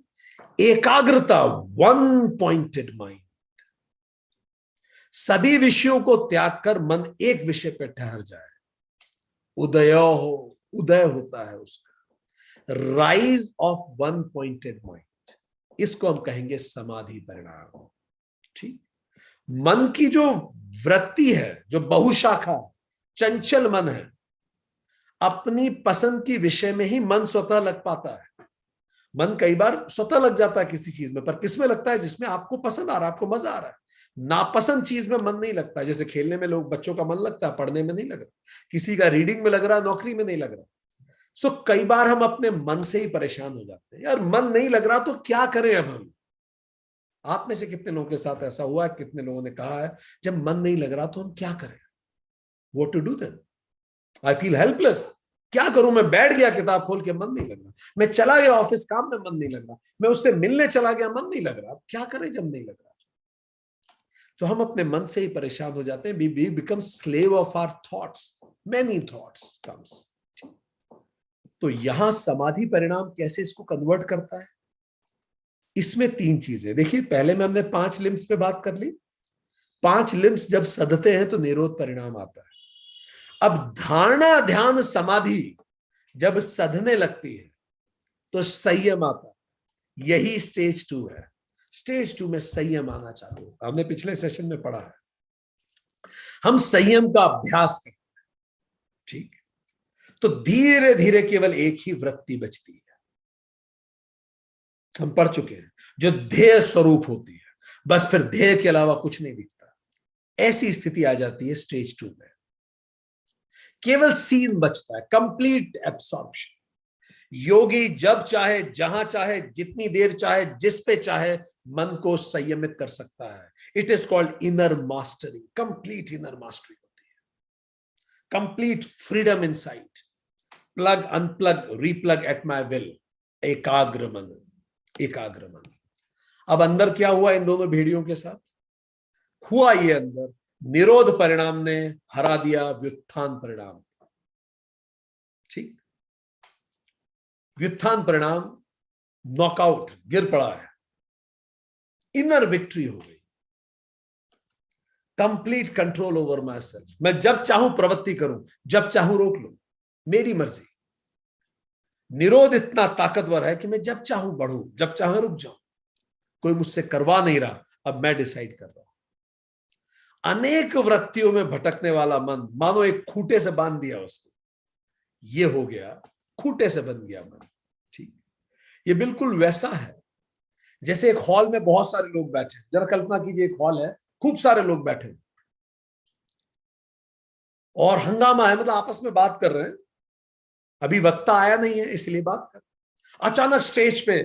एकाग्रता, वन पॉइंटेड माइंड। सभी विषयों को त्याग कर मन एक विषय पर ठहर जाए, उदय हो, उदय होता है उसका, rise of one pointed mind, इसको हम कहेंगे समाधि परिणाम। ठीक, मन की जो वृत्ति है, जो बहुशाखा चंचल मन है, अपनी पसंद की विषय में ही मन स्वतः लग पाता है। मन कई बार स्वतः लग जाता है किसी चीज में, पर किसमें लगता है, जिसमें आपको पसंद आ रहा है, आपको मजा आ रहा है। नापसंद चीज में मन नहीं लगता। जैसे खेलने में लोग, बच्चों का मन लगता है, पढ़ने में नहीं लग रहा, किसी का रीडिंग में लग रहा है, नौकरी में नहीं लग रहा। सो कई बार हम अपने मन से ही परेशान हो जाते हैं, यार मन नहीं लग रहा तो क्या करें अब हम। आप में से कितने लोगों के साथ ऐसा हुआ है, कितने लोगों ने कहा है जब मन नहीं लग रहा तो हम क्या करें, what to do then, I feel helpless, क्या करूं, मैं बैठ गया किताब खोल के, मन नहीं लग रहा, मैं चला गया ऑफिस काम में, मन नहीं लग रहा, मैं उससे मिलने चला गया, मन नहीं लग रहा, क्या करें जब नहीं लग रहा। तो हम अपने मन से ही परेशान हो जाते हैं, we become slave of our thoughts, many thoughts comes. तो यहां समाधि परिणाम कैसे इसको कन्वर्ट करता है, इसमें 3 चीजें देखिए। पहले में हमने 5 लिम्स पे बात कर ली, 5 लिम्स जब सधते हैं तो निरोध परिणाम आता है। अब धारणा ध्यान समाधि जब सधने लगती है तो संयम आता है। यही स्टेज 2 है। स्टेज 2 में संयम आना चालू होता है। हमने पिछले सेशन में पढ़ा है, हम संयम का अभ्यास करते हैं, ठीक, तो धीरे धीरे केवल एक ही वृत्ति बचती है, हम पढ़ चुके हैं, जो ध्येय स्वरूप होती है, बस फिर ध्येय के अलावा कुछ नहीं दिखता। ऐसी स्थिति आ जाती है स्टेज 2 में। केवल सीन बचता है, कंप्लीट एब्सॉर्प्शन। योगी जब चाहे, जहां चाहे, जितनी देर चाहे, जिस पे चाहे मन को संयमित कर सकता है। It is called inner mastery, complete inner mastery होती है, complete freedom in site, plug unplug replug at my will, एकाग्र मन, एकाग्र मन। अब अंदर क्या हुआ इन दोनों भेड़ियों के साथ? हुआ ये अंदर निरोध परिणाम ने हरा दिया व्युत्थान परिणाम। ठीक, व्युत्थान परिणाम नॉकआउट, गिर पड़ा है, इनर विक्ट्री हो गई, complete control over my self. मैं जब चाहूं प्रवृत्ति करूं, जब चाहूं रोक लूं, मेरी मर्जी। निरोध इतना ताकतवर है कि मैं जब चाहूं बढ़ूं, जब चाहूं रुक जाऊं, कोई मुझसे करवा नहीं रहा, अब मैं डिसाइड कर रहा हूं। अनेक वृत्तियों में भटकने वाला मन मानो एक खूंटे से बांध दिया उसको, ये हो गया, खूंटे से बंध गया मन। ठीक, ये बिल्कुल वैसा है जैसे एक हॉल में बहुत सारे लोग बैठे। जरा कल्पना कीजिए, एक हॉल है, खूब सारे लोग बैठे और हंगामा है, मतलब आपस में बात कर रहे हैं, अभी वक्ता आया नहीं है इसलिए बात कर। अचानक स्टेज पे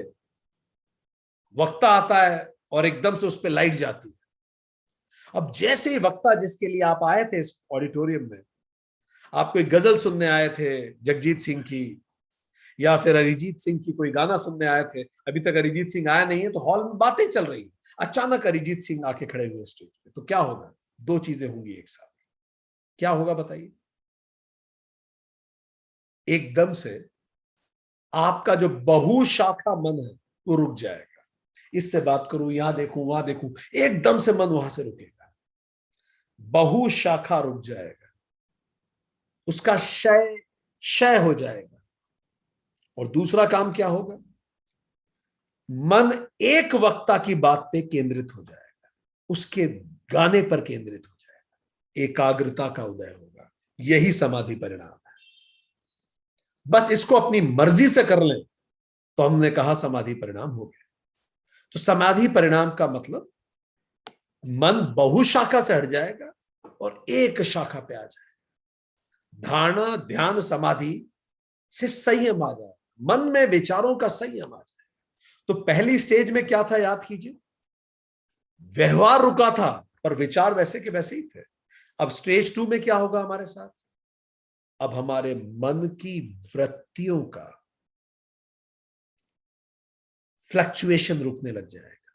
वक्ता आता है और एकदम से उस पे लाइट जाती है। अब जैसे ही वक्ता, जिसके लिए आप आए थे इस ऑडिटोरियम में, आप कोई गजल सुनने आए थे जगजीत सिंह की, या फिर अरिजीत सिंह की कोई गाना सुनने आए थे, अभी तक अरिजीत सिंह आया नहीं है, तो हॉल में बातें चल रही है, अचानक अरिजीत सिंह आके खड़े हुए स्टेज पे, तो क्या होगा? दो चीजें होंगी एक साथ। क्या होगा बताइए? एकदम से आपका जो बहुशाखा मन है वो रुक जाएगा। इससे बात करूं, यहां देखूं, वहां देखूं, एकदम से मन वहां से रुकेगा, बहुशाखा रुक जाएगा, उसका क्षय क्षय हो जाएगा। और दूसरा काम क्या होगा? मन एक वक्ता की बात पे केंद्रित हो जाएगा, उसके गाने पर केंद्रित हो जाएगा, एकाग्रता का उदय होगा। यही समाधि परिणाम है। बस इसको अपनी मर्जी से कर लें तो हमने कहा समाधि परिणाम हो गया। तो समाधि परिणाम का मतलब मन बहुशाखा से हट जाएगा और एक शाखा पे आ जाएगा। धारणा, ध्यान, समाधि से संयम आ जाएगा, मन में विचारों का संयम आ जाएगा। तो पहली स्टेज में क्या था याद कीजिए, व्यवहार रुका था पर विचार वैसे के वैसे ही थे। अब स्टेज 2 में क्या होगा हमारे साथ? अब हमारे मन की वृत्तियों का फ्लक्चुएशन रुकने लग जाएगा,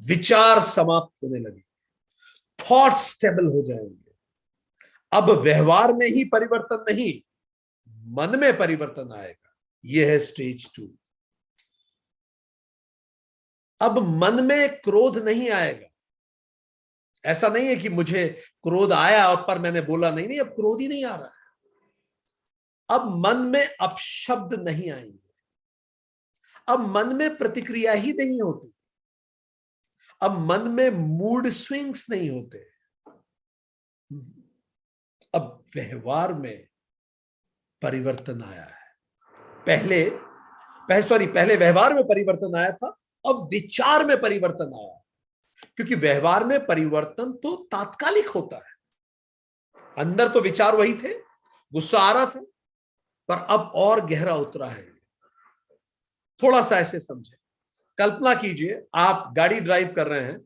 विचार समाप्त होने लगे, थॉट्स स्टेबल हो जाएंगे। अब व्यवहार में ही परिवर्तन नहीं, मन में परिवर्तन आएगा। यह है स्टेज 2। अब मन में क्रोध नहीं आएगा। ऐसा नहीं है कि मुझे क्रोध आया और पर मैंने बोला नहीं, नहीं, अब क्रोध ही नहीं आ रहा है। अब मन में अपशब्द नहीं आएंगे, अब मन में प्रतिक्रिया ही नहीं होती, अब मन में मूड स्विंग्स नहीं होते। अब व्यवहार में परिवर्तन आया है। पहले व्यवहार में परिवर्तन आया था, अब विचार में परिवर्तन आया। क्योंकि व्यवहार में परिवर्तन तो तात्कालिक होता है, अंदर तो विचार वही थे, गुस्सा आ रहा था, पर अब और गहरा उतरा है। थोड़ा सा ऐसे समझे, कल्पना कीजिए आप गाड़ी ड्राइव कर रहे हैं,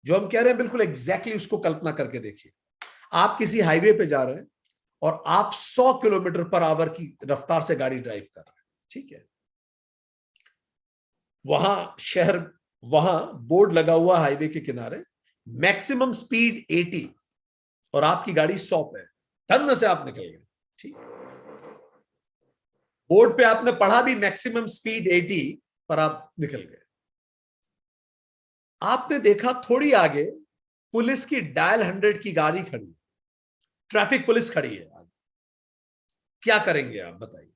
जो हम कह रहे हैं बिल्कुल एग्जैक्टली उसको कल्पना करके देखिए। आप किसी हाईवे पे जा रहे हैं और आप 100 किलोमीटर पर आवर की रफ्तार से गाड़ी ड्राइव कर रहे हैं, ठीक है। वहां बोर्ड लगा हुआ हाईवे के किनारे, मैक्सिमम स्पीड 80 और आपकी गाड़ी 100 पे है, धन से आप निकल गए, ठीक। बोर्ड पे आपने पढ़ा भी मैक्सिमम स्पीड 80, पर आप निकल गए। आपने देखा थोड़ी आगे पुलिस की डायल 100 की गाड़ी खड़ी, ट्रैफिक पुलिस खड़ी है, क्या करेंगे आप बताइए?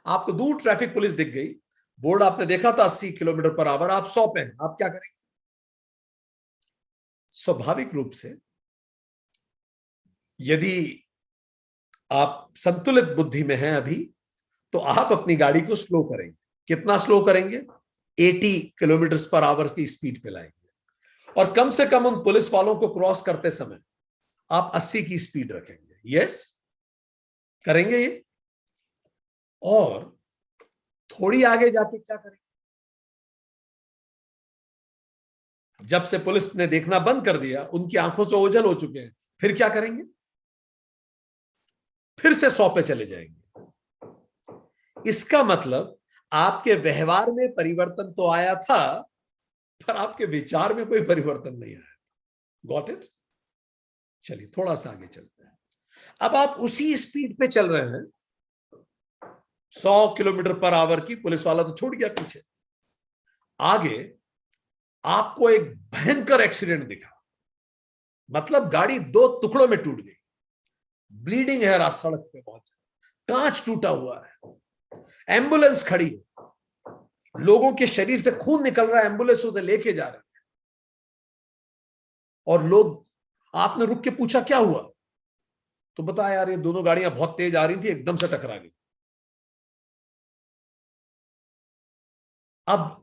आपको दूर ट्रैफिक पुलिस दिख गई, बोर्ड आपने देखा था 80 किलोमीटर पर आवर, आप 100 पे हैं, आप क्या करेंगे? स्वाभाविक रूप से यदि आप संतुलित बुद्धि में हैं अभी, तो आप अपनी गाड़ी को स्लो करेंगे। कितना स्लो करेंगे? 80 किलोमीटर पर आवर की स्पीड पे लाएंगे, और कम से कम उन पुलिस वालों को क्रॉस करते समय आप 80 की स्पीड रखेंगे। यस, करेंगे ये। और थोड़ी आगे जाके क्या करेंगे? जब से पुलिस ने देखना बंद कर दिया, उनकी आंखों से ओझल हो चुके हैं, फिर क्या करेंगे? फिर से 100 पे चले जाएंगे। इसका मतलब आपके व्यवहार में परिवर्तन तो आया था, पर आपके विचार में कोई परिवर्तन नहीं आया। Got it? चलिए थोड़ा सा आगे चलते हैं। अब आप उसी स्पीड पे चल रहे हैं, 100 किलोमीटर पर आवर की, पुलिस वाला तो छोड़ गया पीछे। आगे आपको एक भयंकर एक्सीडेंट दिखा, मतलब गाड़ी 2 टुकड़ों में टूट गई, ब्लीडिंग है, रात सड़क पे पहुंचे, कांच टूटा हुआ है, एम्बुलेंस खड़ी है, लोगों के शरीर से खून निकल रहा है, एम्बुलेंस उसे लेके जा रहे हैं, और लोग, आपने रुक के पूछा क्या हुआ, तो बताया यार ये दोनों गाड़ियां बहुत तेज आ रही थी, एकदम से टकरा गई। अब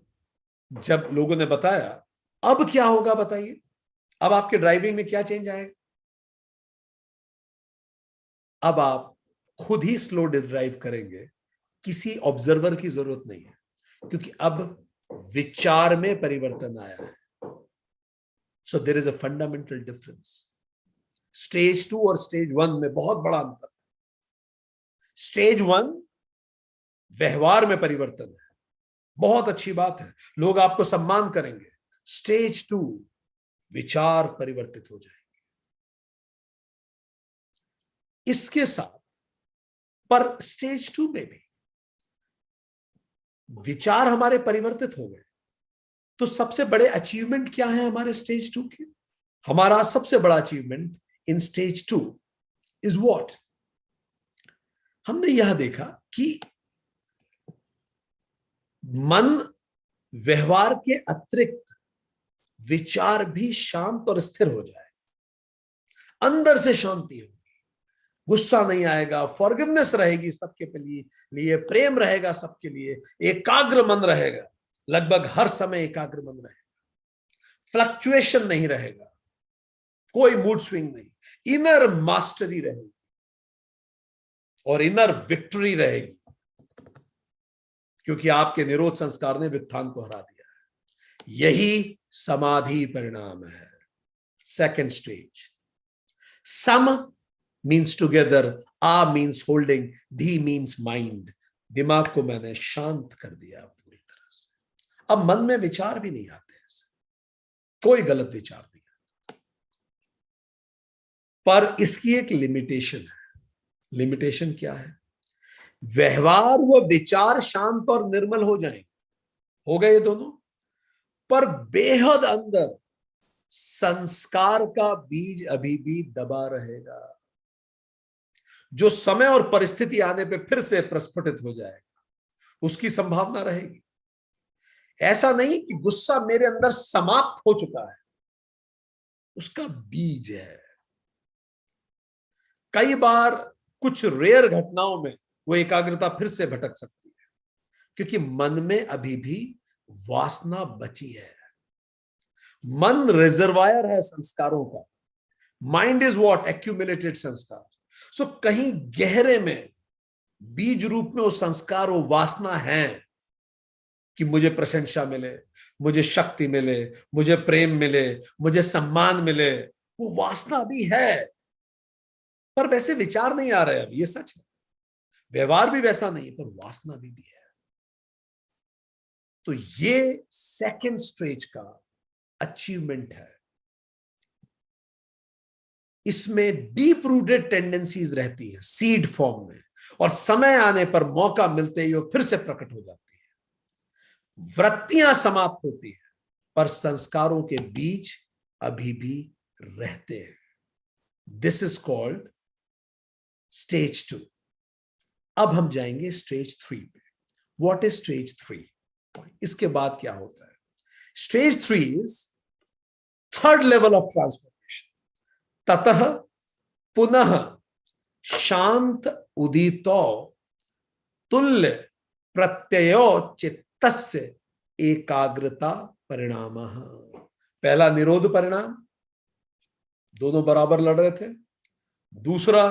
जब लोगों ने बताया, अब क्या होगा बताइए? अब आपके ड्राइविंग में क्या चेंज आएगा? अब आप खुद ही स्लो ड्राइव करेंगे, किसी ऑब्जर्वर की जरूरत नहीं है, क्योंकि अब विचार में परिवर्तन आया है। So there is a fundamental difference. Stage 2 और स्टेज 1 में बहुत बड़ा अंतर है। स्टेज 1 व्यवहार में परिवर्तन है, बहुत अच्छी बात है, लोग आपको सम्मान करेंगे। स्टेज 2 विचार परिवर्तित हो जाएंगे। इसके साथ, पर स्टेज 2 में भी विचार हमारे परिवर्तित हो गए, तो सबसे बड़े अचीवमेंट क्या है हमारे स्टेज 2 के? हमारा सबसे बड़ा achievement in stage 2 is what? हमने यह देखा कि मन, व्यवहार के अतिरिक्त विचार भी शांत और स्थिर हो जाए, अंदर से शांति होगी, गुस्सा नहीं आएगा, फॉरगिवनेस रहेगी सबके लिए, प्रेम रहेगा सबके लिए, एकाग्र मन रहेगा, लगभग हर समय एकाग्र मन रहेगा, फ्लक्चुएशन नहीं रहेगा, कोई मूड स्विंग नहीं, इनर मास्टरी रहेगी और इनर विक्ट्री रहेगी, क्योंकि आपके निरोध संस्कार ने व्युत्थान को हरा दिया है। यही समाधि परिणाम है। Second stage. सम मीन्स टुगेदर, आ मीन्स होल्डिंग, धी मीन्स माइंड। दिमाग को मैंने शांत कर दिया पूरी तरह से। अब मन में विचार भी नहीं आते ऐसे, कोई गलत विचार नहीं आता। पर इसकी एक लिमिटेशन है। लिमिटेशन क्या है? व्यवहार व विचार शांत और निर्मल हो जाएंगे, हो गए ये दोनों, पर बेहद अंदर संस्कार का बीज अभी भी दबा रहेगा, जो समय और परिस्थिति आने पे फिर से प्रस्फुटित हो जाएगा, उसकी संभावना रहेगी। ऐसा नहीं कि गुस्सा मेरे अंदर समाप्त हो चुका है, उसका बीज है। कई बार कुछ रेयर घटनाओं में वो एकाग्रता फिर से भटक सकती है, क्योंकि मन में अभी भी वासना बची है। मन रिजर्वायर है संस्कारों का। Mind is what? एक्यूमुलेटेड संस्कार। सो कहीं गहरे में बीज रूप में वो संस्कार, वो वासना है कि मुझे प्रशंसा मिले, मुझे शक्ति मिले, मुझे प्रेम मिले, मुझे सम्मान मिले, वो वासना भी है, पर वैसे विचार नहीं आ रहे। अब ये सच है, व्यवहार भी वैसा नहीं, पर वासना भी है। तो ये सेकंड स्टेज का अचीवमेंट है। इसमें डीप रूटेड टेंडेंसीज रहती है सीड फॉर्म में, और समय आने पर, मौका मिलते ही वो फिर से प्रकट हो जाती है। वृत्तियां समाप्त होती है, पर संस्कारों के बीज अभी भी रहते हैं। This is called stage 2। अब हम जाएंगे स्टेज 3 पे। What is stage 3? इसके बाद क्या होता है? Stage 3 is third level of transformation. ततः पुनः शांत उदितो तुल्य प्रत्ययो चित्तस्य एकाग्रता परिणाम। पहला निरोध परिणाम, दोनों बराबर लड़ रहे थे। दूसरा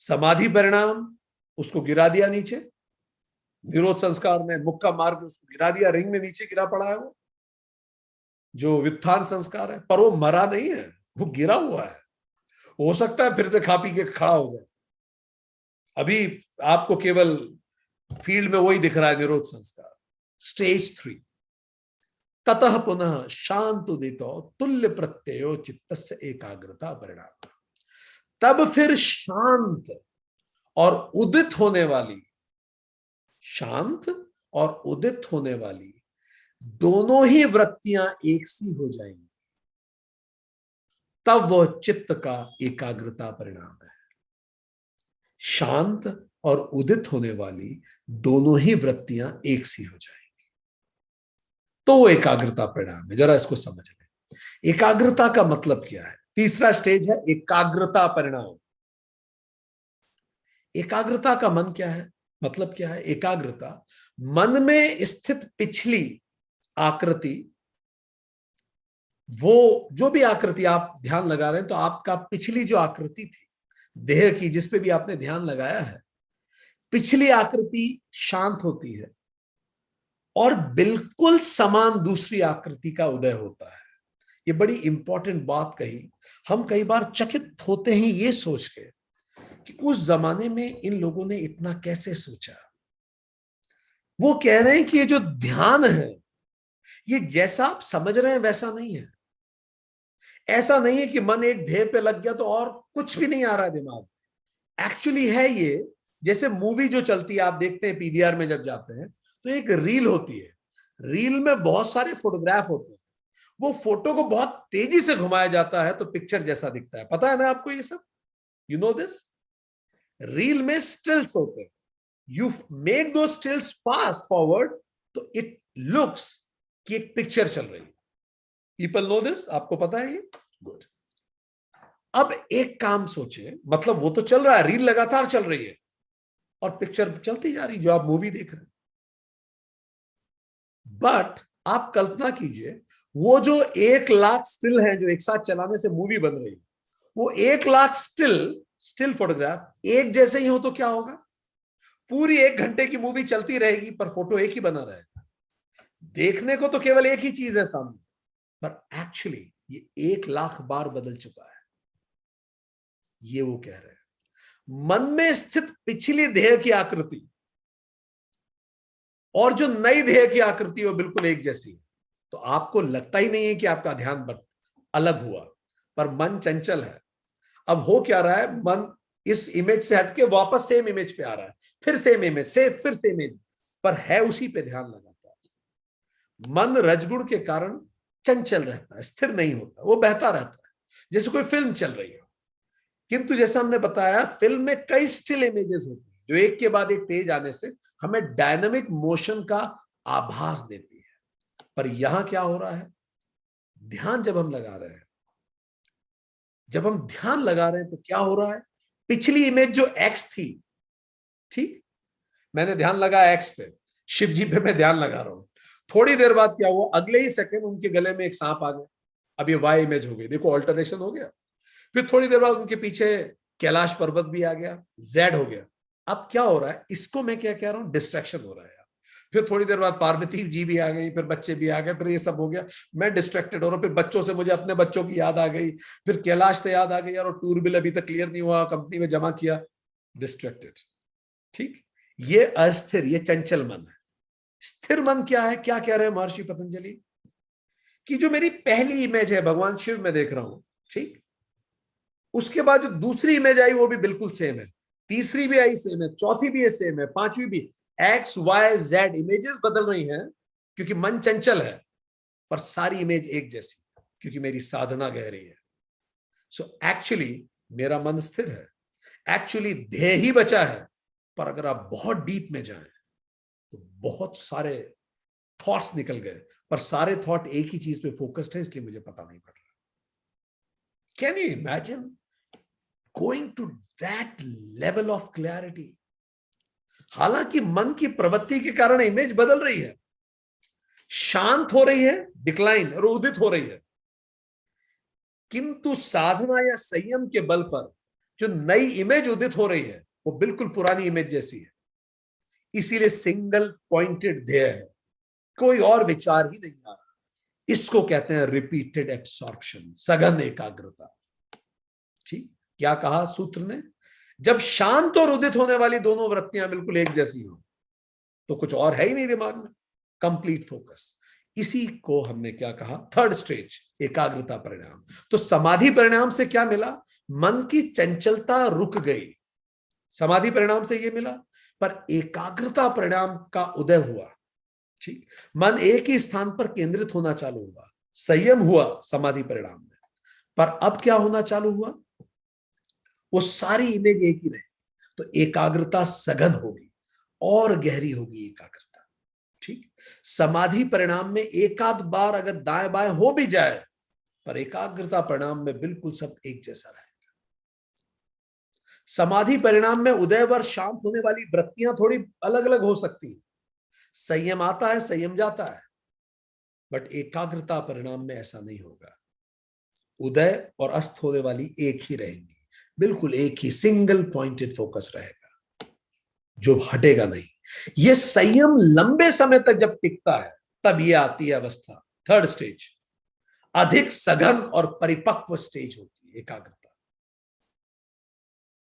समाधि परिणाम, उसको गिरा दिया नीचे, निरोध संस्कार में मुक्का मार के उसको गिरा दिया, रिंग में नीचे गिरा पड़ा है वो जो व्युत्थान संस्कार है, पर वो मरा नहीं है, वो गिरा हुआ है। हो सकता है फिर से खा पी के खड़ा हो जाए, अभी आपको केवल फील्ड में वही दिख रहा है, निरोध संस्कार। स्टेज 3, ततः पुनः शांत उदितो तुल्य प्रत्ययो चित्तस्य एकाग्रता परिणाम। तब फिर शांत और उदित होने वाली, शांत और उदित होने वाली दोनों ही वृत्तियां एक सी हो जाएंगी, तब वह चित्त का एकाग्रता परिणाम है। शांत और उदित होने वाली दोनों ही वृत्तियां एक सी हो जाएंगी तो वो एकाग्रता परिणाम है। जरा इसको समझ लें, एकाग्रता का मतलब क्या है। तीसरा स्टेज है एकाग्रता परिणाम। एकाग्रता का मन क्या है, मतलब क्या है। एकाग्रता मन में स्थित पिछली आकृति, वो जो भी आकृति आप ध्यान लगा रहे हैं, तो आपका पिछली जो आकृति थी देह की, जिस पे भी आपने ध्यान लगाया है, पिछली आकृति शांत होती है और बिल्कुल समान दूसरी आकृति का उदय होता है। ये बड़ी इंपॉर्टेंट बात कही। हम कई बार चकित होते हैं ये सोच के कि उस जमाने में इन लोगों ने इतना कैसे सोचा। वो कह रहे हैं कि ये जो ध्यान है, ये जैसा आप समझ रहे हैं वैसा नहीं है। ऐसा नहीं है कि मन एक ध्येय पे लग गया तो और कुछ भी नहीं आ रहा है दिमाग। एक्चुअली है ये जैसे मूवी जो चलती है, आप देखते हैं पीवीआर में जब जाते हैं तो एक रील होती है, रील में बहुत सारे फोटोग्राफ होते हैं, वो फोटो को बहुत तेजी से घुमाया जाता है तो पिक्चर जैसा दिखता है। पता है ना आपको ये सब, यू नो दिस। रील में स्टिल्स होते हैं, यू मेक दो स्टिल्स फास्ट फॉरवर्ड तो इट लुक्स कि एक पिक्चर चल रही है। पीपल नो दिस, आपको पता है ये, गुड। अब एक काम सोचे, मतलब वो तो चल रहा है, रील लगातार चल रही है और पिक्चर चलती जा रही जो आप मूवी देख रहे हैं। बट आप कल्पना कीजिए, वो जो 1 लाख स्टिल है जो एक साथ चलाने से मूवी बन रही है, वो 1 लाख स्टिल फोटोग्राफ एक जैसे ही हो तो क्या होगा। पूरी 1 घंटे की मूवी चलती रहेगी पर फोटो एक ही बना रहेगा। देखने को तो केवल एक ही चीज है सामने, पर एक्चुअली ये 1 लाख बार बदल चुका है। ये वो कह रहे हैं, मन में स्थित पिछली देह की आकृति और जो नई देह की आकृति वो बिल्कुल एक जैसी है। तो आपको लगता ही नहीं है कि आपका ध्यान अलग हुआ, पर मन चंचल है। अब हो क्या रहा है, मन इस इमेज से हटके वापस सेम इमेज पे आ रहा है, फिर सेम इमेज से फिर सेम इमेज, पर है उसी पे ध्यान लगाता है। मन रजगुण के कारण चंचल रहता है, स्थिर नहीं होता, वो बहता रहता है जैसे कोई फिल्म चल रही है। किंतु जैसा हमने बताया, फिल्म में कई स्टिल इमेजेस होती है जो एक के बाद एक तेज आने से हमें डायनामिक मोशन का आभास देती है। पर यहां क्या हो रहा है, ध्यान जब हम लगा रहे हैं, जब हम ध्यान लगा रहे हैं तो क्या हो रहा है, पिछली इमेज जो एक्स थी, ठीक, मैंने ध्यान लगाया एक्स पे, शिव जी पे मैं ध्यान लगा रहा हूं, थोड़ी देर बाद क्या हुआ, अगले ही सेकंड उनके गले में एक सांप आ गया, अब ये वाई इमेज हो गई, देखो ऑल्टरनेशन हो गया। फिर थोड़ी देर बाद उनके पीछे कैलाश पर्वत भी आ गया, जेड हो गया। अब क्या हो रहा है, इसको मैं क्या कह रहा हूं, डिस्ट्रैक्शन हो रहा है। फिर थोड़ी देर बाद पार्वती जी भी आ गई, फिर बच्चे भी आ गए, फिर ये सब हो गया, मैं डिस्ट्रैक्टेड हो रहा हूं। फिर बच्चों से मुझे अपने बच्चों की याद आ गई, फिर कैलाश से याद आ गई, यार और टूर बिल अभी तक क्लियर नहीं हुआ, कंपनी में जमा किया, डिस्ट्रैक्टेड। ठीक, ये अस्थिर, ये चंचल मन है। स्थिर मन क्या है, क्या कह रहे हैं महर्षि पतंजलि, कि जो मेरी पहली इमेज है भगवान शिव में देख रहा हूं, ठीक, उसके बाद जो दूसरी इमेज आई वो भी बिल्कुल सेम है, तीसरी भी आई सेम है, चौथी भी है सेम है, पांचवी भी, एक्स वाई जेड इमेजेस बदल रही हैं क्योंकि मन चंचल है, पर सारी इमेज एक जैसी क्योंकि मेरी साधना गहरी है। सो एक्चुअली मेरा मन स्थिर है, एक्चुअली ध्येय ही बचा है। पर अगर आप बहुत डीप में जाएं तो बहुत सारे थॉट्स निकल गए, पर सारे थॉट एक ही चीज पे फोकस्ड है, इसलिए मुझे पता नहीं पड़ रहा। Can you imagine going to that level of clarity? हालांकि मन की प्रवृत्ति के कारण इमेज बदल रही है, शांत हो रही है, डिक्लाइन, और उदित हो रही है, किंतु साधना या संयम के बल पर जो नई इमेज उदित हो रही है वो बिल्कुल पुरानी इमेज जैसी है, इसीलिए सिंगल पॉइंटेड ध्येय है, कोई और विचार ही नहीं आ रहा। इसको कहते हैं रिपीटेड एब्सॉर्प्शन, सघन एकाग्रता। ठीक, क्या कहा सूत्र ने? जब शांत और उदित होने वाली दोनों वृत्तियां बिल्कुल एक जैसी हो तो कुछ और है ही नहीं दिमाग में, कंप्लीट फोकस। इसी को हमने क्या कहा? थर्ड स्टेज, एकाग्रता परिणाम। तो समाधि परिणाम से क्या मिला? मन की चंचलता रुक गई, समाधि परिणाम से ये मिला। पर एकाग्रता परिणाम का उदय हुआ। ठीक, मन एक ही स्थान पर केंद्रित होना चालू हुआ, संयम हुआ समाधि परिणाम में। पर अब क्या होना चालू हुआ? वो सारी इमेज एक ही रहे, तो एकाग्रता सघन होगी और गहरी होगी एकाग्रता। ठीक, समाधि परिणाम में एक आध बार अगर दाएं बाएं हो भी जाए, पर एकाग्रता परिणाम में बिल्कुल सब एक जैसा रहेगा। समाधि परिणाम में उदयवर शांत होने वाली वृत्तियां थोड़ी अलग अलग हो सकती हैं, संयम आता है, संयम जाता है, बट एकाग्रता परिणाम में ऐसा नहीं होगा। उदय और अस्त होने वाली एक ही रहेंगी, बिल्कुल एक ही सिंगल पॉइंटेड फोकस रहेगा जो हटेगा नहीं। यह संयम लंबे समय तक जब टिकता है तब यह आती है अवस्था, थर्ड स्टेज, अधिक सघन और परिपक्व स्टेज होती है एकाग्रता।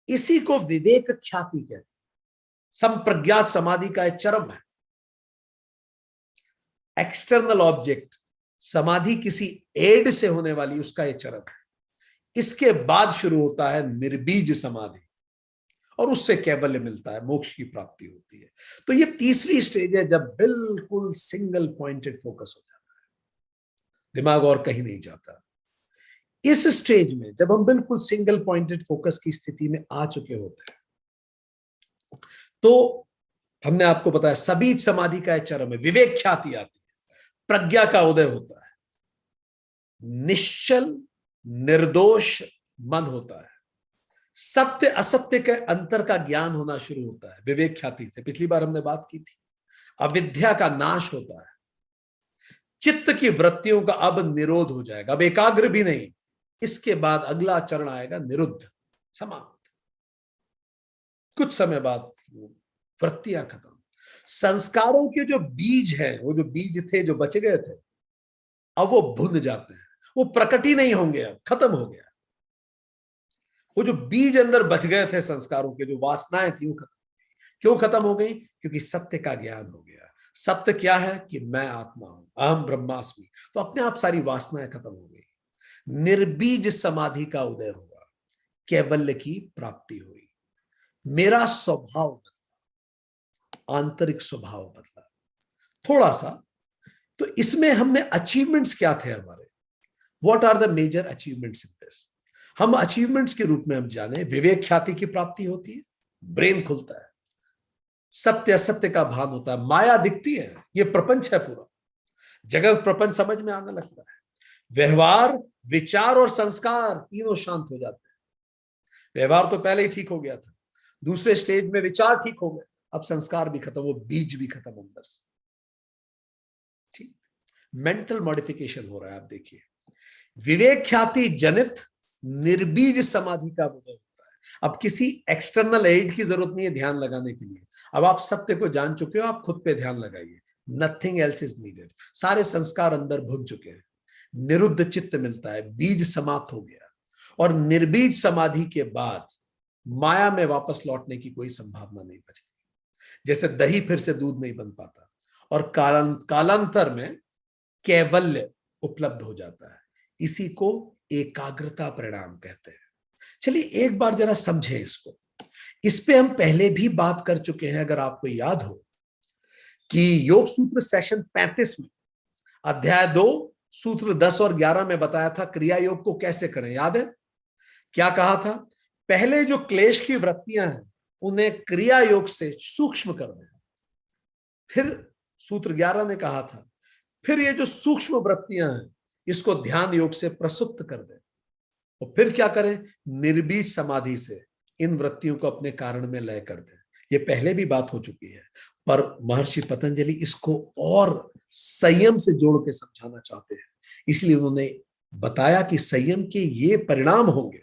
इसी को विवेक ख्याति कहते हैं। संप्रज्ञात समाधि का एक चरम है। एक्सटर्नल ऑब्जेक्ट समाधि किसी एड से होने वाली, उसका यह चरम है। इसके बाद शुरू होता है निर्बीज समाधि, और उससे कैवल्य मिलता है, मोक्ष की प्राप्ति होती है। तो ये तीसरी स्टेज है जब बिल्कुल सिंगल पॉइंटेड फोकस हो जाता है, दिमाग और कहीं नहीं जाता। इस स्टेज में जब हम बिल्कुल सिंगल पॉइंटेड फोकस की स्थिति में आ चुके होते हैं, तो हमने आपको बताया सभी समाधि का चरम है, विवेक ख्याति आती है, प्रज्ञा का उदय होता है, निश्चल निर्दोष मन होता है, सत्य असत्य के अंतर का ज्ञान होना शुरू होता है विवेक ख्याति से। पिछली बार हमने बात की थी, अविद्या का नाश होता है, चित्त की वृत्तियों का अब निरोध हो जाएगा, अब एकाग्र भी नहीं। इसके बाद अगला चरण आएगा निरुद्ध, समाप्त। कुछ समय बाद वृत्तियां खत्म, संस्कारों के जो बीज हैं, वो जो बीज थे जो बच गए थे, अब वो भुन जाते हैं, वो प्रकट ही नहीं होंगे, अब खत्म हो गया। वो जो बीज अंदर बच गए थे संस्कारों के, जो वासनाएं थी, वो खत्म। क्यों खत्म हो गई? क्योंकि सत्य का ज्ञान हो गया। सत्य क्या है? कि मैं आत्मा हूं, अहम ब्रह्मास्मि। तो अपने आप सारी वासनाएं खत्म हो गई, निर्बीज समाधि का उदय हुआ, कैवल्य की प्राप्ति हुई, मेरा स्वभाव बदला, आंतरिक स्वभाव बदला थोड़ा सा। तो इसमें हमने अचीवमेंट्स क्या थे हमारे, what are the major achievements in this? हम अचीवमेंट्स के रूप में हम जाने, विवेक ख्याति की प्राप्ति होती है, ब्रेन खुलता है, सत्य असत्य का भान होता है, माया दिखती है, ये प्रपंच है पूरा, जगत प्रपंच समझ में आने लगता है, व्यवहार विचार और संस्कार तीनों शांत हो जाते हैं। व्यवहार तो पहले ही ठीक हो गया था, दूसरे स्टेज में विचार ठीक हो गए, अब संस्कार भी खत्म, वो बीज भी खत्म अंदर से। ठीक, मेंटल मॉडिफिकेशन हो रहा है। आप देखिए, विवेक ख्याति जनित निर्बीज समाधि का उदय होता है। अब किसी एक्सटर्नल एड की जरूरत नहीं है ध्यान लगाने के लिए, अब आप सत्य को जान चुके हो, आप खुद पे ध्यान लगाइए, नथिंग एल्स इज नीडेड। सारे संस्कार अंदर भुन चुके हैं, निरुद्ध चित्त मिलता है, बीज समाप्त हो गया। और निर्बीज समाधि के बाद माया में वापस लौटने की कोई संभावना नहीं बचती, जैसे दही फिर से दूध नहीं बन पाता, और कालांतर में कैवल्य उपलब्ध हो जाता है। इसी को एकाग्रता परिणाम कहते हैं। चलिए एक बार जरा समझें इसको। इस पे हम पहले भी बात कर चुके हैं, अगर आपको याद हो, कि योग सूत्र सेशन 35 में अध्याय 2 सूत्र 10 और 11 में बताया था क्रिया योग को कैसे करें। याद है क्या कहा था? पहले जो क्लेश की वृत्तियां हैं उन्हें क्रिया योग से सूक्ष्म कर दें। फिर सूत्र 11 ने कहा था फिर ये जो सूक्ष्म वृत्तियां हैं इसको ध्यान योग से प्रसुप्त कर दें, और फिर क्या करें? निर्बीज समाधि से इन वृत्तियों को अपने कारण में लय कर दें। ये पहले भी बात हो चुकी है, पर महर्षि पतंजलि इसको और संयम से जोड़ के समझाना चाहते हैं, इसलिए उन्होंने बताया कि संयम के ये परिणाम होंगे,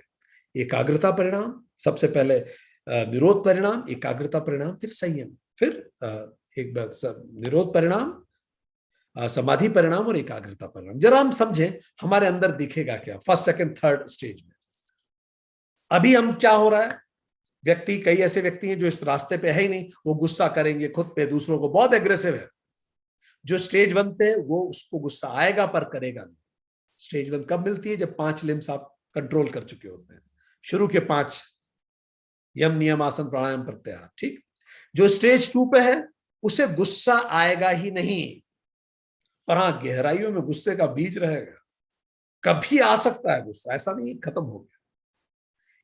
एकाग्रता परिणाम, सबसे पहले निरोध परिणाम, एकाग्रता परिणाम, फिर संयम, फिर एक बार निरोध परिणाम, समाधि परिणाम और एकाग्रता परिणाम। जरा हम समझें हमारे अंदर दिखेगा क्या फर्स्ट सेकंड थर्ड स्टेज में। अभी हम क्या हो रहा है, व्यक्ति, कई ऐसे व्यक्ति हैं जो इस रास्ते पे है ही नहीं, वो गुस्सा करेंगे खुद पे, दूसरों को, बहुत एग्रेसिव है। जो स्टेज 1 पे वो उसको गुस्सा आएगा पर करेगा नहीं। स्टेज 1 कब मिलती है, जब 5 लिम्स आप कंट्रोल कर चुके होते हैं, शुरू के 5 यम नियम आसन प्राणायाम प्रत्याहार, ठीक। जो स्टेज 2 पे है उसे गुस्सा आएगा ही नहीं, पर हाँ गहराइयों में गुस्से का बीज रहेगा, कभी आ सकता है गुस्सा, ऐसा नहीं खत्म हो गया।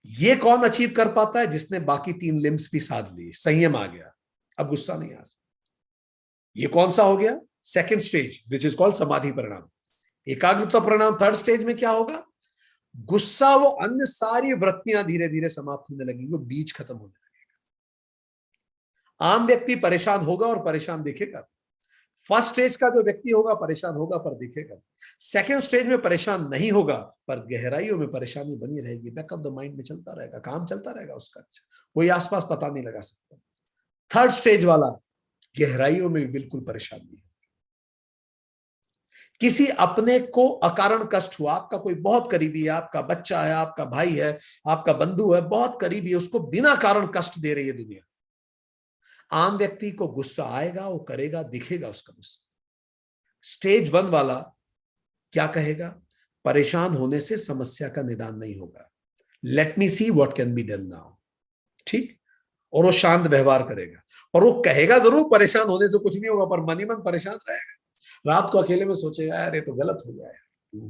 ये कौन अचीव कर पाता है, जिसने बाकी 3 लिम्स भी साध ली, संयम आ गया, अब गुस्सा नहीं आ सकता। ये कौन सा हो गया, second stage, which is called समाधि परिणाम। एकाग्रता परिणाम थर्ड स्टेज में क्या होगा, गुस्सा, वो अन्य सारी वृत्तियां धीरे धीरे समाप्त होने लगेंगी, वो बीज खत्म होने लगेगा। आम व्यक्ति परेशान होगा और परेशान दिखेगा। फर्स्ट स्टेज का जो व्यक्ति होगा परेशान होगा पर दिखेगा। सेकंड स्टेज में परेशान नहीं होगा पर गहराइयों में परेशानी बनी रहेगी, बैक ऑफ द माइंड में चलता रहेगा, काम चलता रहेगा उसका, अच्छा कोई आसपास पता नहीं लगा सकता। थर्ड स्टेज वाला गहराइयों में बिल्कुल परेशान नहीं है। किसी अपने को अकारण कष्ट हुआ, आपका कोई बहुत करीबी है, आपका बच्चा है, आपका भाई है, आपका बंधु है, बहुत करीबी है, उसको बिना कारण कष्ट दे रही है दुनिया। आम व्यक्ति को गुस्सा आएगा, वो करेगा, दिखेगा उसका गुस्सा। स्टेज 1 वाला क्या कहेगा, परेशान होने से समस्या का निदान नहीं होगा, let me see what can be done now, ठीक। और वो शांत व्यवहार करेगा, और वो कहेगा जरूर परेशान होने से कुछ नहीं होगा, पर मन ही मन परेशान रहेगा, रात को अकेले में सोचेगा यार ये तो गलत हो गया है।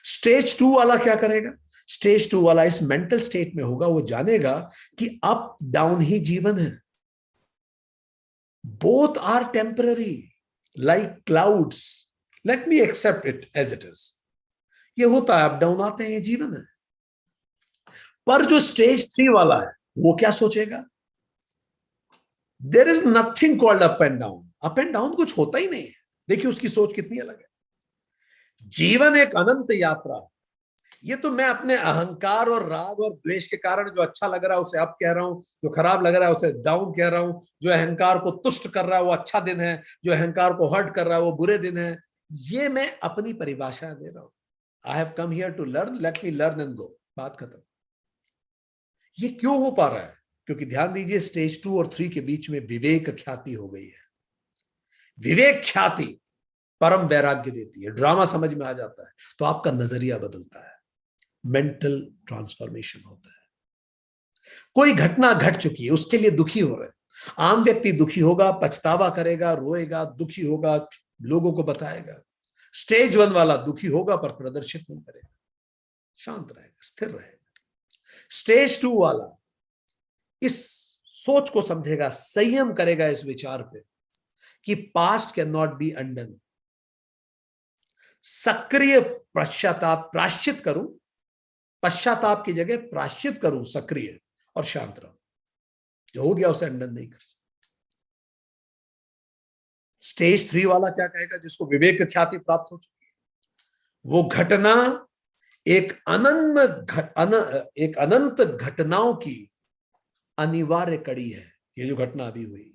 स्टेज 2 वाला क्या करेगा, स्टेज 2 वाला इस मेंटल स्टेट में होगा, वो जानेगा कि अप डाउन ही जीवन है, both are temporary like clouds, let me accept it as it is. ये होता है, अप डाउन आते हैं, ये जीवन है। पर जो स्टेज 3 वाला है वो क्या सोचेगा, there is nothing called up and down, up and down कुछ होता ही नहीं है। देखिए उसकी सोच कितनी अलग है। जीवन एक अनंत यात्रा है। ये तो मैं अपने अहंकार और राग और द्वेष के कारण जो अच्छा लग रहा है उसे अप कह रहा हूं, जो खराब लग रहा है उसे डाउन कह रहा हूं, जो अहंकार को तुष्ट कर रहा है वो अच्छा दिन है, जो अहंकार को हर्ट कर रहा है वो बुरे दिन है। ये मैं अपनी परिभाषा दे रहा हूं। I have come here to learn, let me learn and go, बात खत्म। ये क्यों हो पा रहा है, क्योंकि ध्यान दीजिए स्टेज 2 और 3 के बीच में विवेक ख्याति हो गई है। विवेक ख्याति परम वैराग्य देती है, ड्रामा समझ में आ जाता है तो आपका नजरिया बदलता है, मेंटल ट्रांसफॉर्मेशन होता है। कोई घटना घट चुकी है, उसके लिए दुखी हो रहे हैं। आम व्यक्ति दुखी होगा, पछतावा करेगा, रोएगा, दुखी होगा, लोगों को बताएगा। स्टेज 1 वाला दुखी होगा पर प्रदर्शित नहीं करेगा, शांत रहेगा, स्थिर रहेगा। स्टेज 2 वाला इस सोच को समझेगा, संयम करेगा इस विचार पे कि past can not be undone. सक्रिय पश्चाताप, प्रायश्चित करूं, पश्चाताप की जगह प्रायश्चित करूं, सक्रिय, और शांत रहूं। जो हो गया उसे अनडन नहीं कर सकता। स्टेज 3 वाला क्या कहेगा, जिसको विवेक ख्याति प्राप्त हो चुकी है, वो घटना एक अनंत घटनाओं की अनिवार्य कड़ी है। ये जो घटना अभी हुई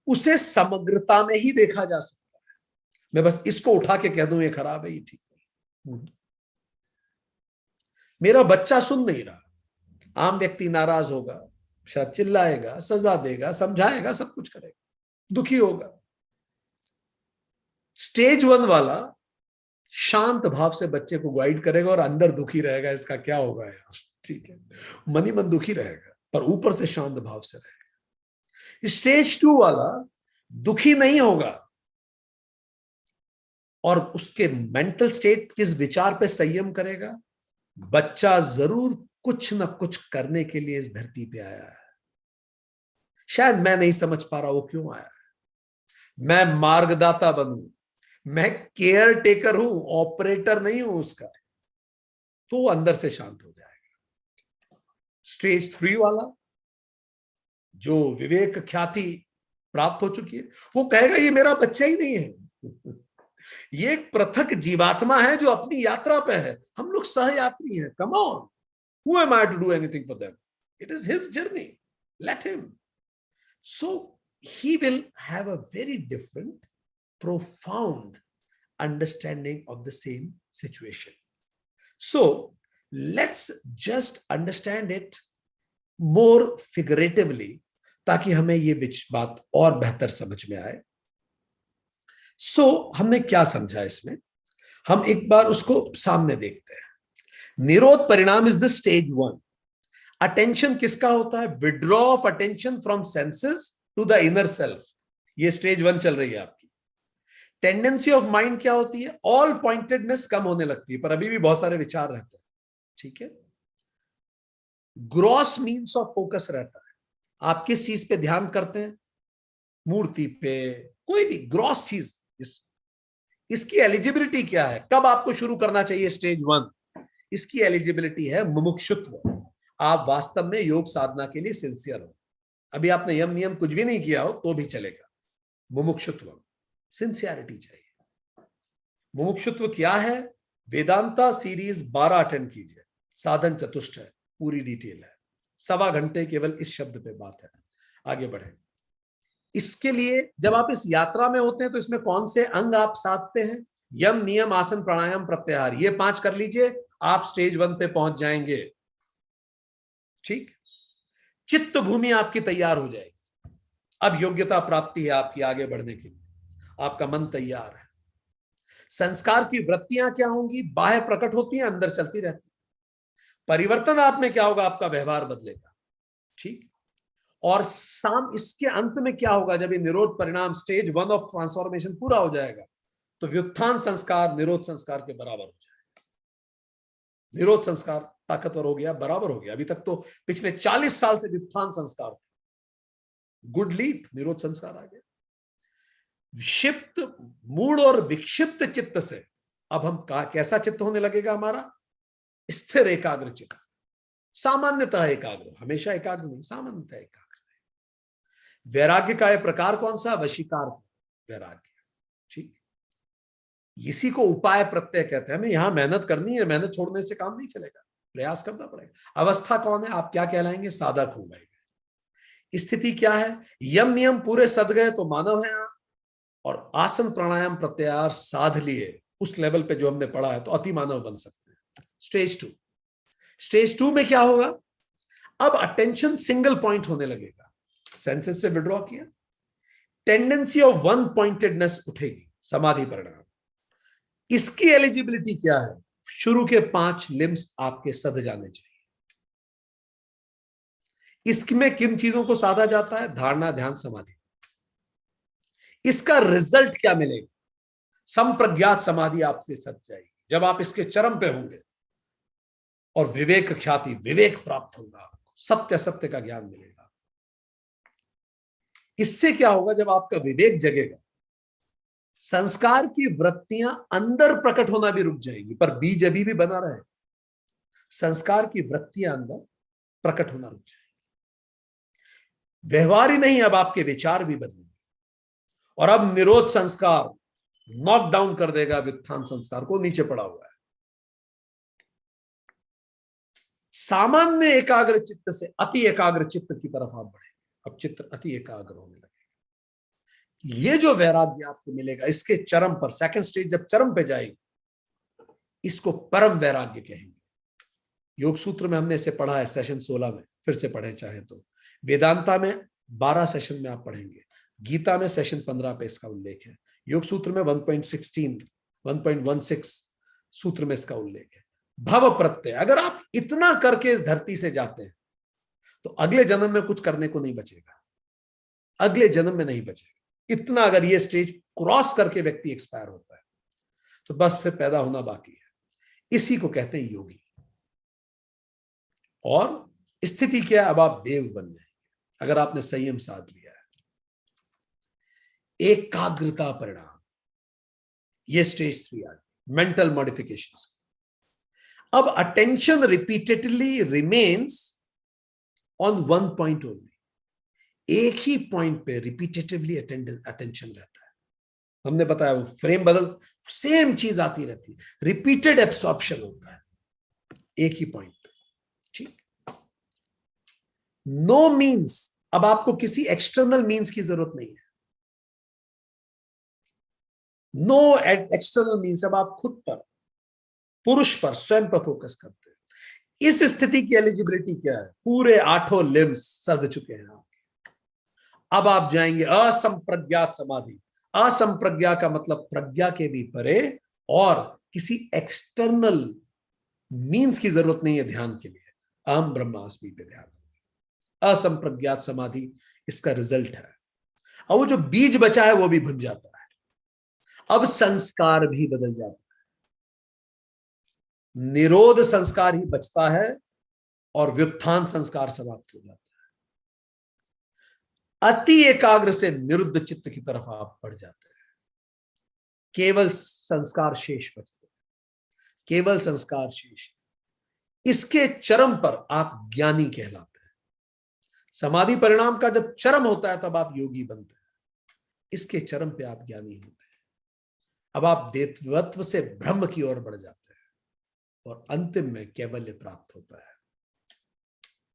उसे समग्रता में ही देखा जा सकता है। मैं बस इसको उठा के कह दूं ये खराब है, ये ठीक नहीं। मेरा बच्चा सुन नहीं रहा, आम व्यक्ति नाराज होगा, शायद चिल्लाएगा, सजा देगा, समझाएगा, सब कुछ करेगा, दुखी होगा। स्टेज 1 वाला शांत भाव से बच्चे को गाइड करेगा और अंदर दुखी रहेगा, इसका क्या होगा यार, ठीक है, मन ही मन दुखी रहेगा पर ऊपर से शांत भाव से रहेगा। स्टेज 2 वाला दुखी नहीं होगा और उसके मेंटल स्टेट किस विचार पे संयम करेगा, बच्चा जरूर कुछ ना कुछ करने के लिए इस धरती पे आया है, शायद मैं नहीं समझ पा रहा वो क्यों आया है। मैं मार्गदाता बनूं, मैं केयर टेकर हूं, ऑपरेटर नहीं हूं उसका, तो वो अंदर से शांत हो जाएगा। स्टेज 3 वाला जो विवेक ख्याति प्राप्त हो चुकी है, वो कहेगा ये मेरा बच्चा ही नहीं है, ये एक पृथक जीवात्मा है जो अपनी यात्रा पे है, हम लोग सहयात्री हैं, come on, Who am I to do anything for them? It is his journey. Let him. So he will have a very different, profound understanding of the same situation. So let's just understand it more figuratively, ताकि हमें ये बात और बेहतर समझ में आए. So हमने क्या समझा इसमें, हम एक बार उसको सामने देखते हैं. निरोध परिणाम इज द स्टेज 1. अटेंशन किसका होता है? Withdraw of attention from senses to the inner self. ये स्टेज 1 चल रही है आपकी. टेंडेंसी ऑफ माइंड क्या होती है? ऑल पॉइंटेडनेस कम होने लगती है, पर अभी भी बहुत सारे विचार रहते हैं. ठीक है. ग्रॉस मीन्स ऑफ फोकस रहता है. आप किस चीज पे ध्यान करते हैं? मूर्ति पे, कोई भी ग्रॉस चीज. इसकी एलिजिबिलिटी क्या है? कब आपको शुरू करना चाहिए स्टेज 1? इसकी एलिजिबिलिटी है मुमुक्षुत्व. आप वास्तव में योग साधना के लिए सिंसियर हो. अभी आपने यम नियम कुछ भी नहीं किया हो तो भी चलेगा. मुमुक्षुत्व, सिंसियरिटी चाहिए. मुमुक्षुत्व क्या है? वेदांता सीरीज 12 अटेंड कीजिए. साधन चतुष्ट है, पूरी डिटेल है. 1.25 घंटे केवल इस शब्द पे बात है. आगे बढ़े. इसके लिए जब आप इस यात्रा में होते हैं तो इसमें कौन से अंग आप साधते हैं? यम नियम आसन प्राणायाम प्रत्याहार, ये 5 कर लीजिए, आप स्टेज 1 पे पहुंच जाएंगे. ठीक. चित्त भूमि आपकी तैयार हो जाएगी. अब योग्यता प्राप्ति है आपकी आगे बढ़ने के लिए. आपका मन तैयार है. संस्कार की वृत्तियां क्या होंगी? बाह्य प्रकट होती हैं, अंदर चलती रहती. परिवर्तन आप में क्या होगा? आपका व्यवहार बदलेगा. ठीक. और इसके अंत में क्या होगा? जब ये निरोध परिणाम स्टेज 1 ऑफ ट्रांसफॉर्मेशन पूरा हो जाएगा तो व्युत्थान संस्कार निरोध संस्कार के बराबर हो जाएगा. निरोध संस्कार ताकतवर हो गया, बराबर हो गया. अभी तक तो पिछले 40 साल से व्युत्थान संस्कार थे. गुड लीप, निरोध संस्कार आ गया. विक्षिप्त मूड और विक्षिप्त चित्त से अब हम कैसा चित्त होने लगेगा हमारा? स्थिर एकाग्र चित्त. सामान्यतः एकाग्र, हमेशा एकाग्र नहीं, सामान्यतः एकाग्र. वैराग्य का यह प्रकार कौन सा? वशीकार वैराग्य. ठीक. इसी को उपाय प्रत्यय कहते हैं. हमें यहां मेहनत करनी है, मेहनत छोड़ने से काम नहीं चलेगा, प्रयास करना पड़ेगा. अवस्था कौन है? आप क्या कहलाएंगे? साधक हो गए. स्थिति क्या है? यम नियम पूरे सद गए तो मानव है आप, और आसन प्राणायाम प्रत्याहार साध लिए उस लेवल पे जो हमने पढ़ा है तो अति मानव बन सकते हैं. स्टेज 2. स्टेज 2 में क्या होगा? अब अटेंशन सिंगल पॉइंट होने लगेगा. सेंसेस से विड्रॉ किया, टेंडेंसी ऑफ वन पॉइंटेडनेस उठेगी. समाधि परिणाम. इसकी एलिजिबिलिटी क्या है? शुरू के 5 लिम्स आपके सध जाने चाहिए. इसमें किन चीजों को साधा जाता है? धारणा, ध्यान, समाधि. इसका रिजल्ट क्या मिलेगा? संप्रज्ञात समाधि आपसे सध जाएगी जब आप इसके चरम पे होंगे. और विवेक ख्याति, विवेक प्राप्त होगा. सत्य सत्य का ज्ञान मिलेगा. इससे क्या होगा? जब आपका विवेक जगेगा, संस्कार की वृत्तियां अंदर प्रकट होना भी रुक जाएंगी, पर बीज अभी भी बना रहे. संस्कार की वृत्तियां अंदर प्रकट होना रुक जाएंगी. व्यवहार ही नहीं, अब आपके विचार भी बदलेंगे. और अब निरोध संस्कार नॉक डाउन कर देगा व्युत्थान संस्कार को. नीचे पड़ा हुआ है. सामान्य एकाग्र चित्त से अति एकाग्र चित्त की तरफ आप बढ़े. अब चित्त अति एकाग्र होने लगेगा. ये जो वैराग्य आपको मिलेगा इसके चरम पर, सेकंड स्टेज जब चरम पे जाएगी, इसको परम वैराग्य कहेंगे. योग सूत्र में हमने इसे पढ़ा है सेशन 16 में, फिर से पढ़े चाहे तो. वेदांता में 12 सेशन में आप पढ़ेंगे. गीता में सेशन 15 पे इसका उल्लेख है. योग सूत्र में 1.16 सूत्र में इसका उल्लेख है. भव प्रत्यय. अगर आप इतना करके इस धरती से जाते हैं तो अगले जन्म में कुछ करने को नहीं बचेगा. अगले जन्म में नहीं बचेगा. इतना अगर ये स्टेज क्रॉस करके व्यक्ति एक्सपायर होता है तो बस फिर पैदा होना बाकी है. इसी को कहते हैं योगी. और स्थिति क्या है? अब आप देव बन जाएंगे अगर आपने संयम साध लिया है. एकाग्रता परिणाम, ये स्टेज 3 आ गई. Mental modifications. अब attention repeatedly remains on one point only. एक ही पॉइंट पे रिपीटेटिवली अटेंशन रहता है. हमने बताया वो फ्रेम बदल, सेम चीज आती रहती है. रिपीटेड एब्सॉर्प्शन होता है एक ही पॉइंट पे. ठीक. नो मीन्स, अब आपको किसी एक्सटर्नल मीन्स की जरूरत नहीं है। नो एक्सटर्नल मीन्स, अब आप खुद पर, पुरुष पर, स्वयं पर फोकस करते हैं। इस स्थिति की एलिजिबिलिटी क्या है? पूरे 8 लिम्स सध चुके हैं आपके। अब आप जाएंगे असंप्रज्ञात समाधि। असंप्रज्ञा का मतलब प्रज्ञा के भी परे, और किसी एक्सटर्नल मीन्स की जरूरत नहीं है ध्यान के लिए। अहम ब्रह्मास्मि पे ध्यान। असंप्रज्ञात समाधि इसका रिजल्ट है। और वो जो बीज बचा है वो भी भुन जाता है। अब संस्कार भी बदल जाता है। निरोध संस्कार ही बचता है और व्युत्थान संस्कार समाप्त हो जाता है। अति एकाग्र से निरुद्ध चित्त की तरफ आप बढ़ जाते हैं। केवल संस्कार शेष बचते हैं, केवल संस्कार शेष। इसके चरम पर आप ज्ञानी कहलाते हैं। समाधि परिणाम का जब चरम होता है तब आप योगी बनते हैं। इसके चरम पे आप ज्ञानी होते हैं। अब आप देवत्व से ब्रह्म की ओर बढ़ जाते हैं और अंतिम में कैवल्य प्राप्त होता है।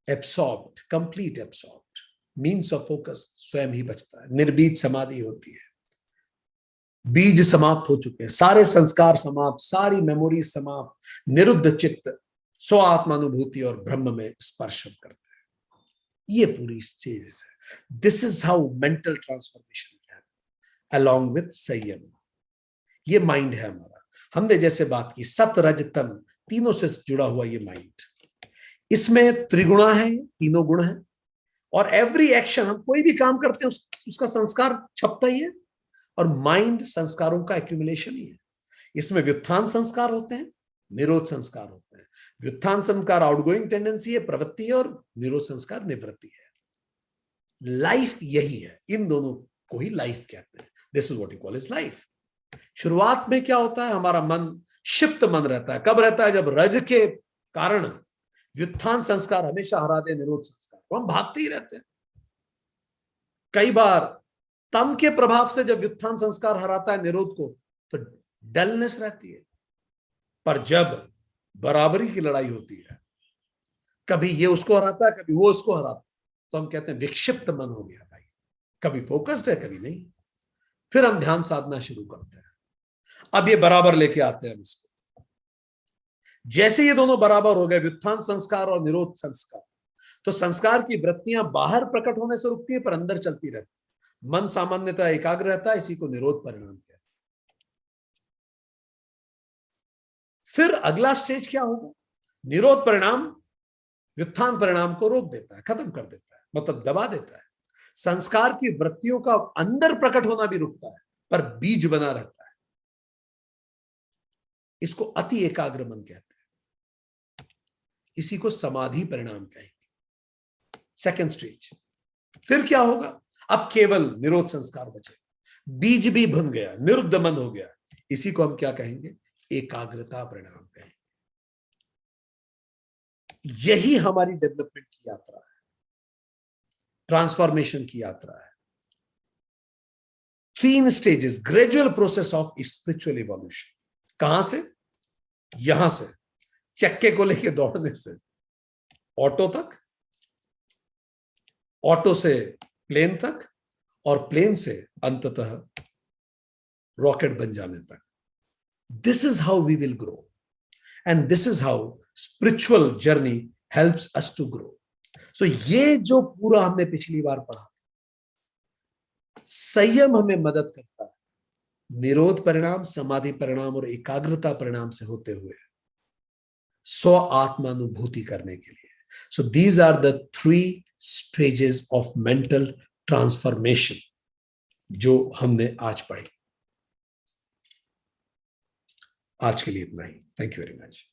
Absorbed, complete absorbed, means of focus स्वयं ही बचता है। निर्बीज समाधि होती है। बीज समाप्त हो चुके हैं, सारे संस्कार समाप्त, सारी मेमोरी समाप्त, निरुद्ध चित्त स्व आत्मानुभूति और ब्रह्म में स्पर्श करते हैं। ये पूरी चीज है। This is how mental transformation है अलॉन्ग विथ संयम। ये माइंड है हमारा। हमने जैसे बात की सत रज तन, तीनों से जुड़ा हुआ ये माइंड। इसमें त्रिगुणा है, तीनों गुण है। और एवरी एक्शन, हम कोई भी काम करते हैं उसका संस्कार छपता ही है। और माइंड संस्कारों का एक्यूमुलेशन ही है। इसमें व्युत्थान संस्कार होते हैं, निरोध संस्कार होते हैं। व्युत्थान संस्कार आउटगोइंग टेंडेंसी है, प्रवृत्ति है, और निरोध संस्कार निवृत्ति है। लाइफ यही है, इन दोनों को ही लाइफ कहते हैं। This is what you call is life. शुरुआत में क्या होता है? हमारा मन क्षिप्त मन रहता है। कब रहता है? जब रज के कारण व्युत्थान संस्कार हमेशा हरा दे निरोध संस्कार को, हम भागते ही रहते हैं। कई बार तम के प्रभाव से जब व्युत्थान संस्कार हराता है निरोध को, तो डलनेस रहती है। पर जब बराबरी की लड़ाई होती है, कभी ये उसको हराता है, कभी वो उसको हराता है, तो हम कहते हैं विक्षिप्त मन हो गया भाई। कभी फोकस्ड है, कभी नहीं। फिर हम ध्यान साधना शुरू करते हैं। अब ये बराबर लेके आते हैं हम इसको। जैसे ये दोनों बराबर हो गए, व्युत्थान संस्कार और निरोध संस्कार, तो संस्कार की वृत्तियां बाहर प्रकट होने से रुकती है पर अंदर चलती रहती है। मन सामान्यतः एकाग्र रहता है, इसी को निरोध परिणाम कहते हैं। फिर अगला स्टेज क्या होगा? निरोध परिणाम व्युत्थान परिणाम को रोक देता है, खत्म कर देता है, मतलब दबा देता है। संस्कार की वृत्तियों का अंदर प्रकट होना भी रुकता है, पर बीज बना रहता है। इसको अति एकाग्र मन कहते हैं। इसी को समाधि परिणाम कहेंगे। Second stage. फिर क्या होगा? अब केवल निरोध संस्कार बचे, बीज भी भुन गया, निरुद्ध मन हो गया। इसी को हम क्या कहेंगे? एकाग्रता परिणाम कहेंगे। यही हमारी डेवलपमेंट की यात्रा है, ट्रांसफॉर्मेशन की यात्रा है। 3 stages, gradual process of spiritual evolution. कहां से? यहां से, चक्के को लेके दौड़ने से ऑटो तक, ऑटो से प्लेन तक, और प्लेन से अंततः रॉकेट बन जाने तक। This is how we will grow, and this is how spiritual journey helps us to grow. So ये जो पूरा हमने पिछली बार पढ़ा, संयम हमें मदद करता है निरोध परिणाम, समाधि परिणाम और एकाग्रता परिणाम से होते हुए स्व आत्मानुभूति करने के लिए। So these are the 3 stages of mental transformation जो हमने आज पढ़ी। आज के लिए इतना ही। Thank you very much.